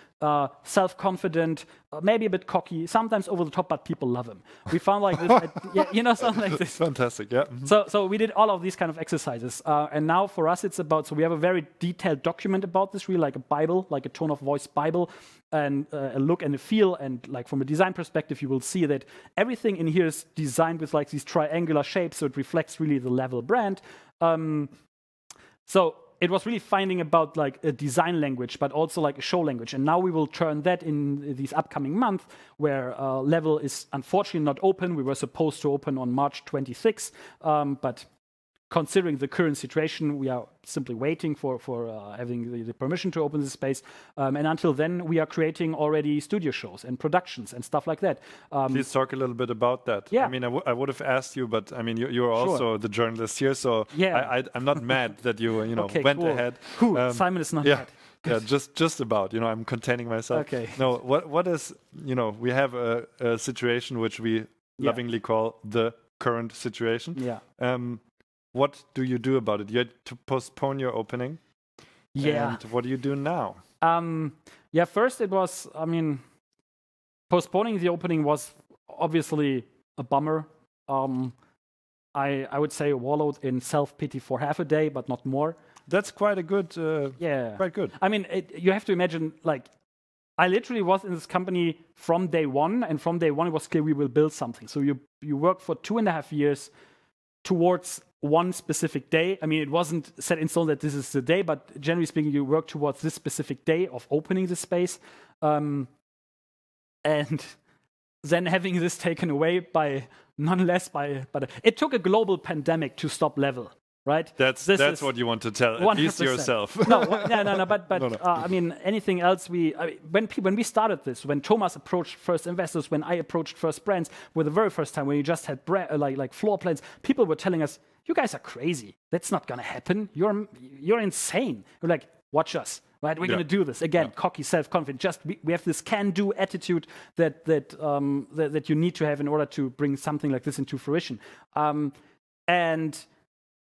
self-confident, maybe a bit cocky, sometimes over the top, but people love him. We found like this, something like this. Fantastic, yeah. So we did all of these kind of exercises. And now for us, it's about, so we have a very detailed document about this, really like a Bible, like a tone of voice Bible, and a look and a feel. And like from a design perspective, you will see that everything in here is designed with like these triangular shapes. So it reflects really the LVL brand. So it was really finding about like a design language, but also like a show language. And now we will turn that in these upcoming months, where Level is unfortunately not open. We were supposed to open on March 26th, but considering the current situation, we are simply waiting for having the permission to open this space. And until then, we are creating already studio shows and productions and stuff like that. Please talk a little bit about that. Yeah. I mean, I would have asked you, but I mean, you're also the journalist here, so yeah. I'm not mad that you okay, went cool. ahead. Simon is not yeah. mad. Yeah, just about. I'm containing myself. Okay. No, what is, we have a situation which we lovingly call the current situation. Yeah. What do you do about it? You had to postpone your opening. Yeah. And what do you do now? First it was, postponing the opening was obviously a bummer. I would say wallowed in self-pity for half a day, but not more. That's quite a good, quite good. I mean, you have to imagine, like, I literally was in this company from day one, and from day one it was clear we will build something. So you work for 2.5 years towards one specific day. I mean, it wasn't set in stone that this is the day, but generally speaking, you work towards this specific day of opening the space. And then having this taken away by nonetheless by it took a global pandemic to stop Level, right? That's what you want to tell, at 100%. least yourself. No, but No. I mean, anything else when we started this, when Thomas approached first investors, when I approached first brands, for the very first time, when you just had like floor plans, people were telling us, you guys are crazy. That's not gonna happen. You're insane. We're like, watch us, right? We're gonna do this again. Cocky, self-confident. Just we have this can-do attitude that you need to have in order to bring something like this into fruition. And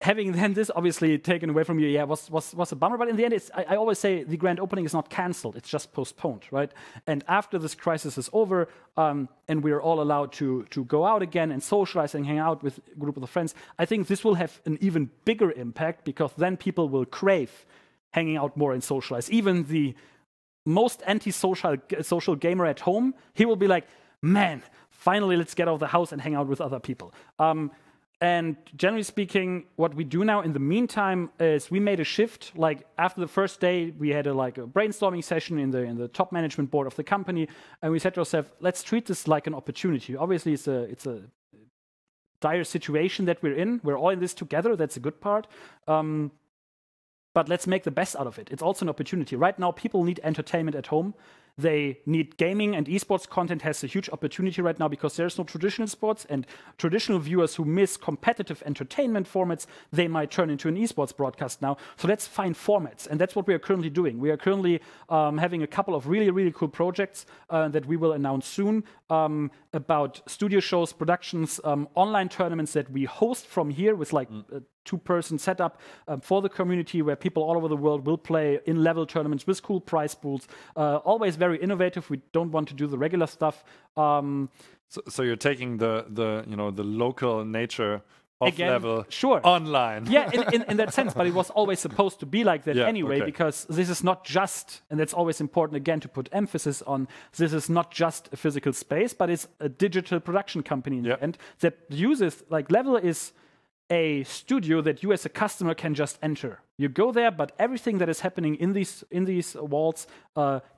having then this obviously taken away from you, was a bummer. But in the end, I always say the grand opening is not cancelled; it's just postponed, right? And after this crisis is over, and we are all allowed to go out again and socialize and hang out with a group of friends, I think this will have an even bigger impact, because then people will crave hanging out more and socialize. Even the most anti-social gamer at home, he will be like, man, finally, let's get out of the house and hang out with other people. And generally speaking, what we do now in the meantime is we made a shift. Like after the first day, we had a brainstorming session in the top management board of the company, and we said to ourselves, let's treat this like an opportunity. Obviously, it's a dire situation that we're in. We're all in this together. That's a good part. But let's make the best out of it. It's also an opportunity. Right now, people need entertainment at home. They need gaming, and esports content has a huge opportunity right now because there's no traditional sports, and traditional viewers who miss competitive entertainment formats, they might turn into an esports broadcast now. So let's find formats, and that's what we are currently doing. We are currently having a couple of really, really cool projects that we will announce soon about studio shows, productions, online tournaments that we host from here with like a two-person setup for the community, where people all over the world will play in Level tournaments with cool prize pools. Always very innovative. We don't want to do the regular stuff. So you're taking the local nature of Again, Level sure. online. Yeah, in that sense, but it was always supposed to be like that anyway, because this is not just, and that's always important again to put emphasis on, this is not just a physical space, but it's a digital production company in the end that uses, like Level is a studio that you as a customer can just enter. You go there, but everything that is happening in these walls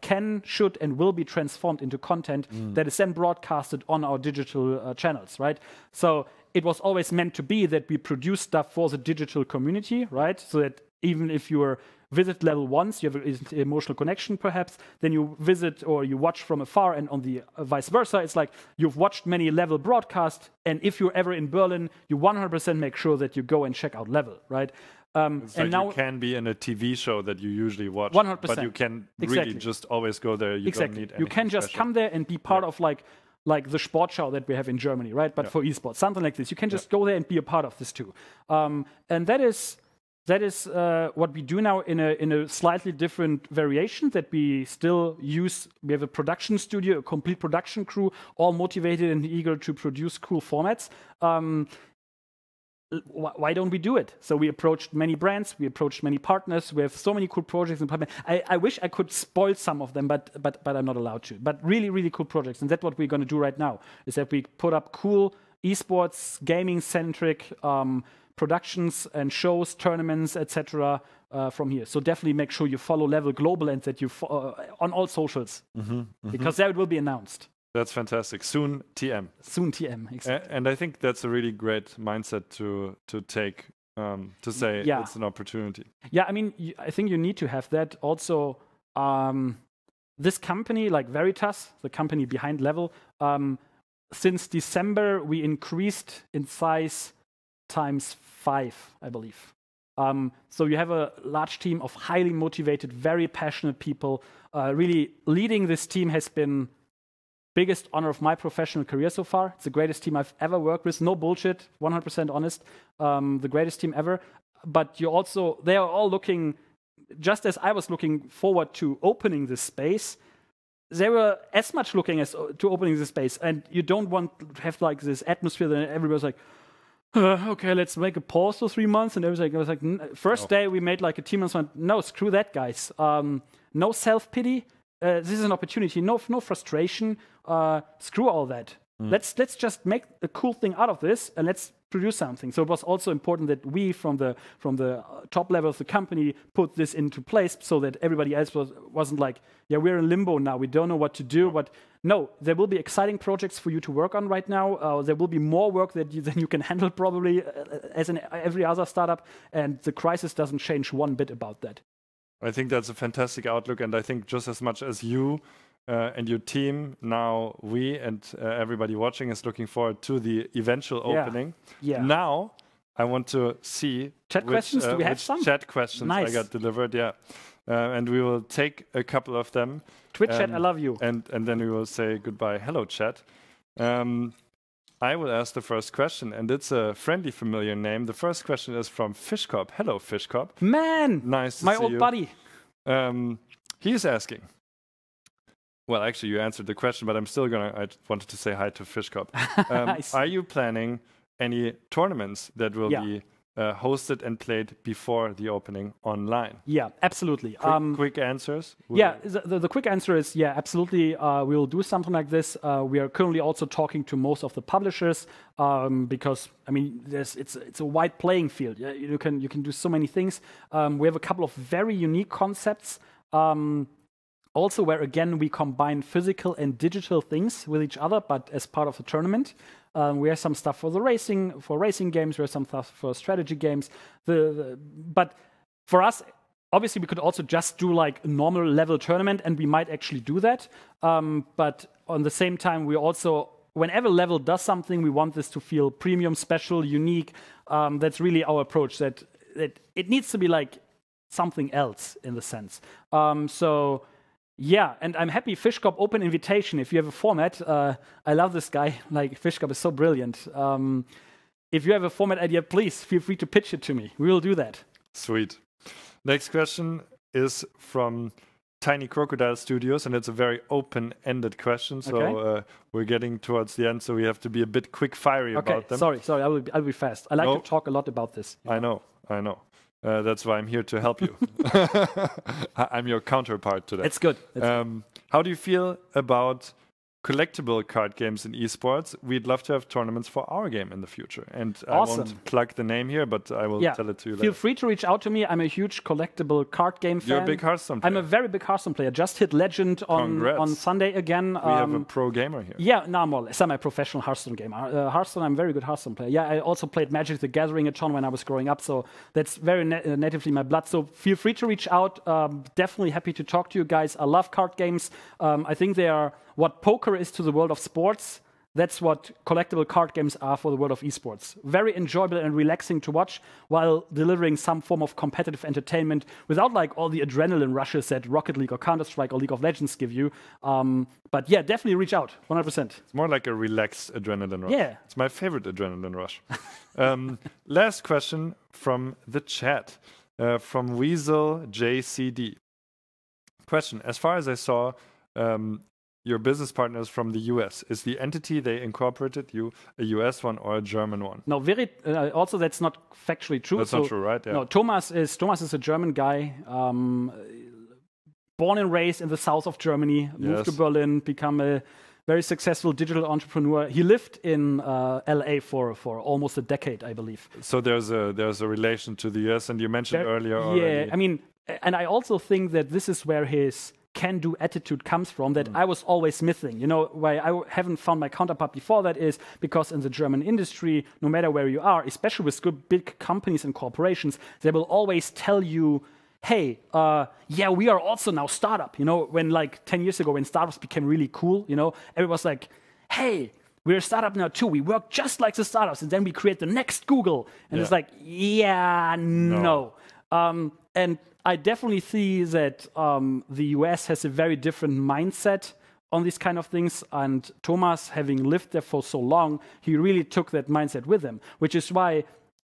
can, should, and will be transformed into content that is then broadcasted on our digital channels, right? So it was always meant to be that we produce stuff for the digital community, right? So that even if you visit Level once, you have an emotional connection perhaps, then you visit or you watch from afar, and on the vice versa, it's like you've watched many Level broadcasts, and if you're ever in Berlin, you 100% make sure that you go and check out Level, right? It's and like now you can be in a TV show that you usually watch, 100%. but you can really just always go there. You don't need anything You can just come there and be part of like the Sportschau that we have in Germany, right? But for esports, something like this. You can just go there and be a part of this too. And that is what we do now in a slightly different variation, that we still use. We have a production studio, a complete production crew, all motivated and eager to produce cool formats. Why don't we do it? So we approached many brands, we approached many partners. We have so many cool projects in pipeline. I wish I could spoil some of them, but I'm not allowed to. But really, really cool projects, and that's what we're going to do right now. Is that we put up cool esports, gaming-centric productions and shows, tournaments, etc., from here. So definitely make sure you follow LVL Global and that you on all socials, because there it will be announced. That's fantastic. Soon TM. Soon TM, exactly. And I think that's a really great mindset to take, to say it's an opportunity. Yeah, I mean, I think you need to have that. Also, this company, like Veritas, the company behind LVL, since December, we increased in size ×5, I believe. So you have a large team of highly motivated, very passionate people. Really leading this team has been biggest honor of my professional career so far. It's the greatest team I've ever worked with. No bullshit, 100% honest. The greatest team ever. But they are all looking, just as I was looking forward to opening this space, they were as much looking to opening this space. And you don't want to have like this atmosphere that everybody's like, okay, let's make a pause for 3 months. And everything. I was like, first day we made like a team and went, no, screw that, guys. No self-pity. This is an opportunity. No frustration. Screw all that. Let's just make a cool thing out of this and let's produce something. So it was also important that we, from the top level of the company, put this into place so that everybody else wasn't like, yeah, we're in limbo now. We don't know what to do. But no, there will be exciting projects for you to work on right now. There will be more work than you can handle probably as in every other startup. And the crisis doesn't change one bit about that. I think that's a fantastic outlook. And I think just as much as you and your team, now we and everybody watching is looking forward to the eventual opening. Yeah. Now I want to see chat questions. Do we have some chat questions? Nice. I got delivered? Yeah, and we will take a couple of them. Twitch chat, I love you. And then we will say goodbye. Hello, chat. I will ask the first question, and it's a friendly, familiar name. The first question is from Fishkop. Hello, Fishkop. Man, nice to see my you. old buddy. He's asking. Well, actually, you answered the question, but I wanted to say hi to Fishkop. Nice. Are you planning any tournaments that will be hosted and played before the opening online? Yeah, absolutely. Quick answers? The quick answer is, absolutely. We'll do something like this. We are currently also talking to most of the publishers because, I mean, it's a wide playing field. Yeah? You can do so many things. We have a couple of very unique concepts. Also, where again we combine physical and digital things with each other, but as part of the tournament. We have some stuff for racing games. We have some stuff for strategy games. But for us, obviously, we could also just do like a normal level tournament, and we might actually do that. But on the same time, we also, whenever level does something, we want this to feel premium, special, unique. That's really our approach. That it needs to be like something else in the sense. Yeah, and I'm happy Fishkop open invitation. If you have a format, I love this guy. Like Fishkop is so brilliant. If you have a format idea, please feel free to pitch it to me. We will do that. Sweet. Next question is from Tiny Crocodile Studios, and it's a very open-ended question. So we're getting towards the end, so we have to be a bit quick-fiery about them. Sorry, I'll be fast. I like to talk a lot about this. I know. That's why I'm here to help you. I'm your counterpart today. It's good. How do you feel about collectible card games in esports? We'd love to have tournaments for our game in the future. And awesome. I won't plug the name here, but I will tell it to you later. Feel free to reach out to me. I'm a huge collectible card game fan. You're a big Hearthstone player. I'm a very big Hearthstone player. Just hit Legend on Sunday again. We have a pro gamer here. Yeah, no, more or less. I'm a professional Hearthstone gamer. Hearthstone, I'm a very good Hearthstone player. Yeah, I also played Magic the Gathering a ton when I was growing up, so that's very natively my blood. So feel free to reach out. Definitely happy to talk to you guys. I love card games. I think they are what poker is to the world of sports. That's what collectible card games are for the world of esports. Very enjoyable and relaxing to watch while delivering some form of competitive entertainment without like all the adrenaline rushes that Rocket League or Counter-Strike or League of Legends give you. But yeah, definitely reach out, 100%. It's more like a relaxed adrenaline rush. Yeah. It's my favorite adrenaline rush. Last question from the chat, from Weasel JCD. Question, as far as I saw, your business partners from the US. Is the entity they incorporated you a US one or a German one? No, also that's not factually true. That's not true, right? Yeah. No, Thomas is a German guy, born and raised in the south of Germany, moved to Berlin, become a very successful digital entrepreneur. He lived in LA for almost a decade, I believe. So there's a relation to the US, and you mentioned earlier already. Yeah, I mean, and I also think that this is where his can-do attitude comes from, that I was always missing. You know, why I haven't found my counterpart before that is because in the German industry, no matter where you are, especially with good big companies and corporations, they will always tell you, hey, yeah, we are also now startup. You know, when like 10 years ago, when startups became really cool, you know, everyone was like, hey, we're a startup now too. We work just like the startups, and then we create the next Google. And it's like, yeah, no. And I definitely see that the US has a very different mindset on these kind of things. And Thomas, having lived there for so long, he really took that mindset with him, which is why,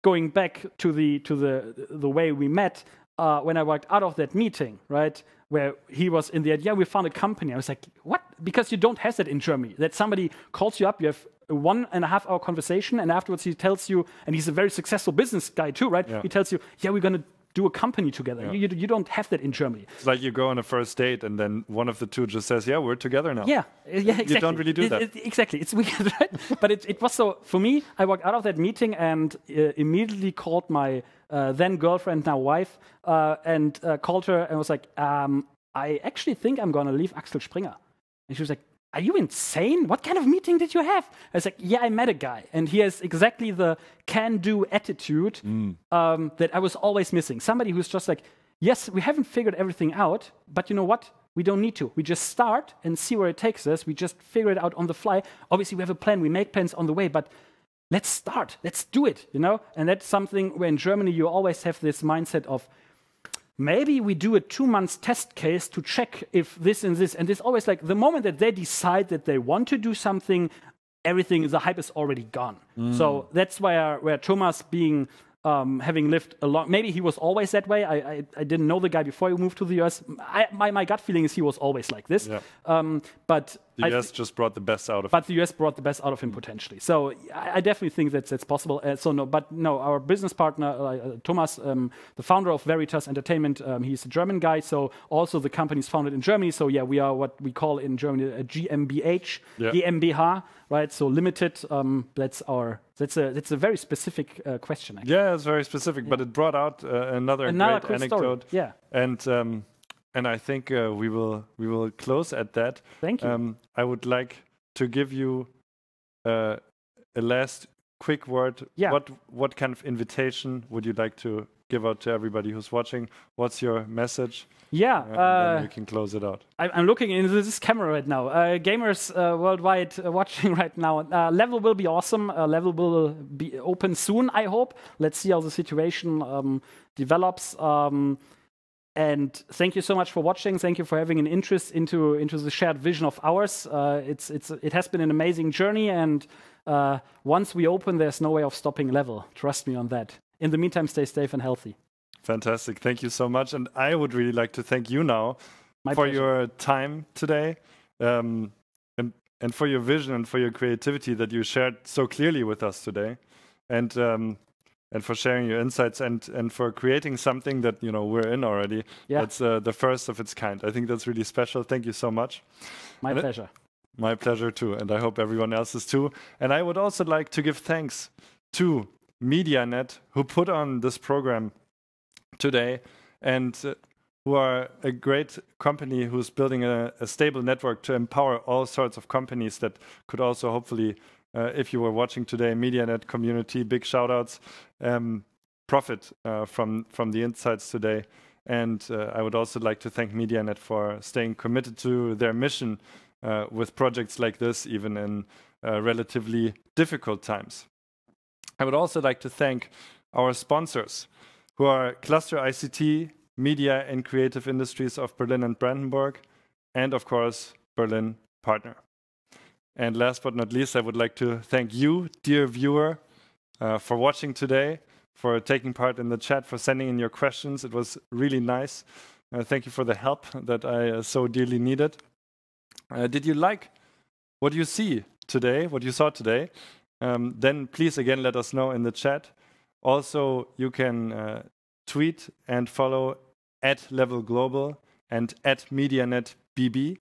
going back to the way we met, when I walked out of that meeting, right, where he was in the idea, we found a company. I was like, what? Because you don't have that in Germany, that somebody calls you up, you have a 1.5 hour conversation, and afterwards he tells you, and he's a very successful business guy too, right? Yeah. He tells you, yeah, we're going to do a company together. Yeah. You don't have that in Germany. It's like you go on a first date and then one of the two just says, yeah, we're together now. Yeah, exactly. You don't really do that. Exactly. It's weird, right? But it was so, for me, I walked out of that meeting and immediately called my then girlfriend, now wife, and called her and was like, I actually think I'm going to leave Axel Springer. And she was like, are you insane? What kind of meeting did you have? I was like, yeah, I met a guy. And he has exactly the can-do attitude that I was always missing. Somebody who's just like, yes, we haven't figured everything out, but you know what? We don't need to. We just start and see where it takes us. We just figure it out on the fly. Obviously, we have a plan. We make plans on the way, but let's start. Let's do it, you know? And that's something where in Germany you always have this mindset of, maybe we do a 2-month test case to check if this and this. And it's always like the moment that they decide that they want to do something, everything, the hype is already gone. So that's where Thomas being, having lived a long, maybe he was always that way. I didn't know the guy before he moved to the US. My gut feeling is he was always like this. Yeah. But the US just brought the best out of him. But the US brought the best out of him potentially. So I definitely think that's possible. Our business partner, Thomas, the founder of Veritas Entertainment, he's a German guy. So also the company is founded in Germany. So yeah, we are what we call in Germany a GmbH, GmbH, right? So limited. That's a very specific question. Actually. Yeah, it's very specific, but it brought out another great anecdote. Story. Yeah. And I think we will close at that. Thank you. I would like to give you a last quick word. Yeah. What kind of invitation would you like to give out to everybody who's watching? What's your message? Yeah. Then you can close it out. I'm looking into this camera right now. Gamers worldwide watching right now. Level will be awesome. Level will be open soon, I hope. Let's see how the situation develops. And thank you so much for watching. Thank you for having an interest into the shared vision of ours. It has been an amazing journey, and once we open, there's no way of stopping Level. Trust me on that. In the meantime, stay safe and healthy. Fantastic. Thank you so much. And I would really like to thank you now for your time today, and for your vision and for your creativity that you shared so clearly with us today. And for sharing your insights and for creating something that we're in already. Yeah. That's the first of its kind. I think that's really special. Thank you so much. My pleasure. My pleasure too, and I hope everyone else's too. And I would also like to give thanks to MediaNet, who put on this program today, and who are a great company who's building a stable network to empower all sorts of companies that could also hopefully, if you were watching today, MediaNet community, big shout outs, profit from the insights today. And I would also like to thank MediaNet for staying committed to their mission with projects like this, even in relatively difficult times. I would also like to thank our sponsors, who are Cluster ICT, Media and Creative Industries of Berlin and Brandenburg, and of course, Berlin Partner. And last but not least, I would like to thank you, dear viewer, for watching today, for taking part in the chat, for sending in your questions. It was really nice. Thank you for the help that I so dearly needed. Did you like what you see today, what you saw today? Then please again let us know in the chat. Also, you can tweet and follow @LVL Global and @MediaNetBB.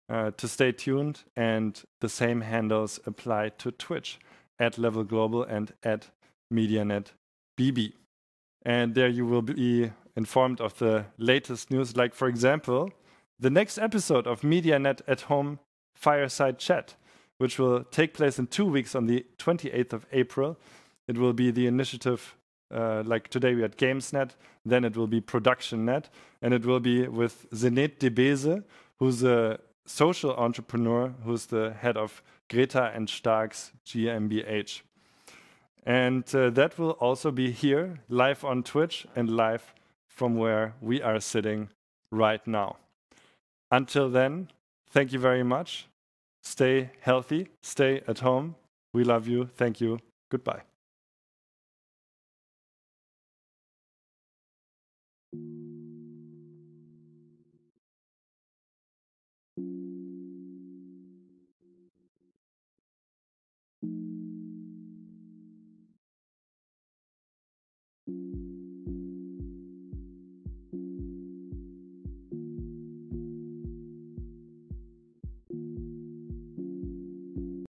to stay tuned, and the same handles apply to Twitch at LVL Global and at MediaNet BB. And there you will be informed of the latest news, like, for example, the next episode of MediaNet at Home Fireside Chat, which will take place in 2 weeks on the 28th of April. It will be the initiative, like today we had GamesNet, then it will be ProductionNet, and it will be with Sendet de Beze, who's a social entrepreneur, who's the head of Greta and Stark's GmbH. And that will also be here, live on Twitch and live from where we are sitting right now. Until then, thank you very much. Stay healthy, stay at home. We love you. Thank you. Goodbye.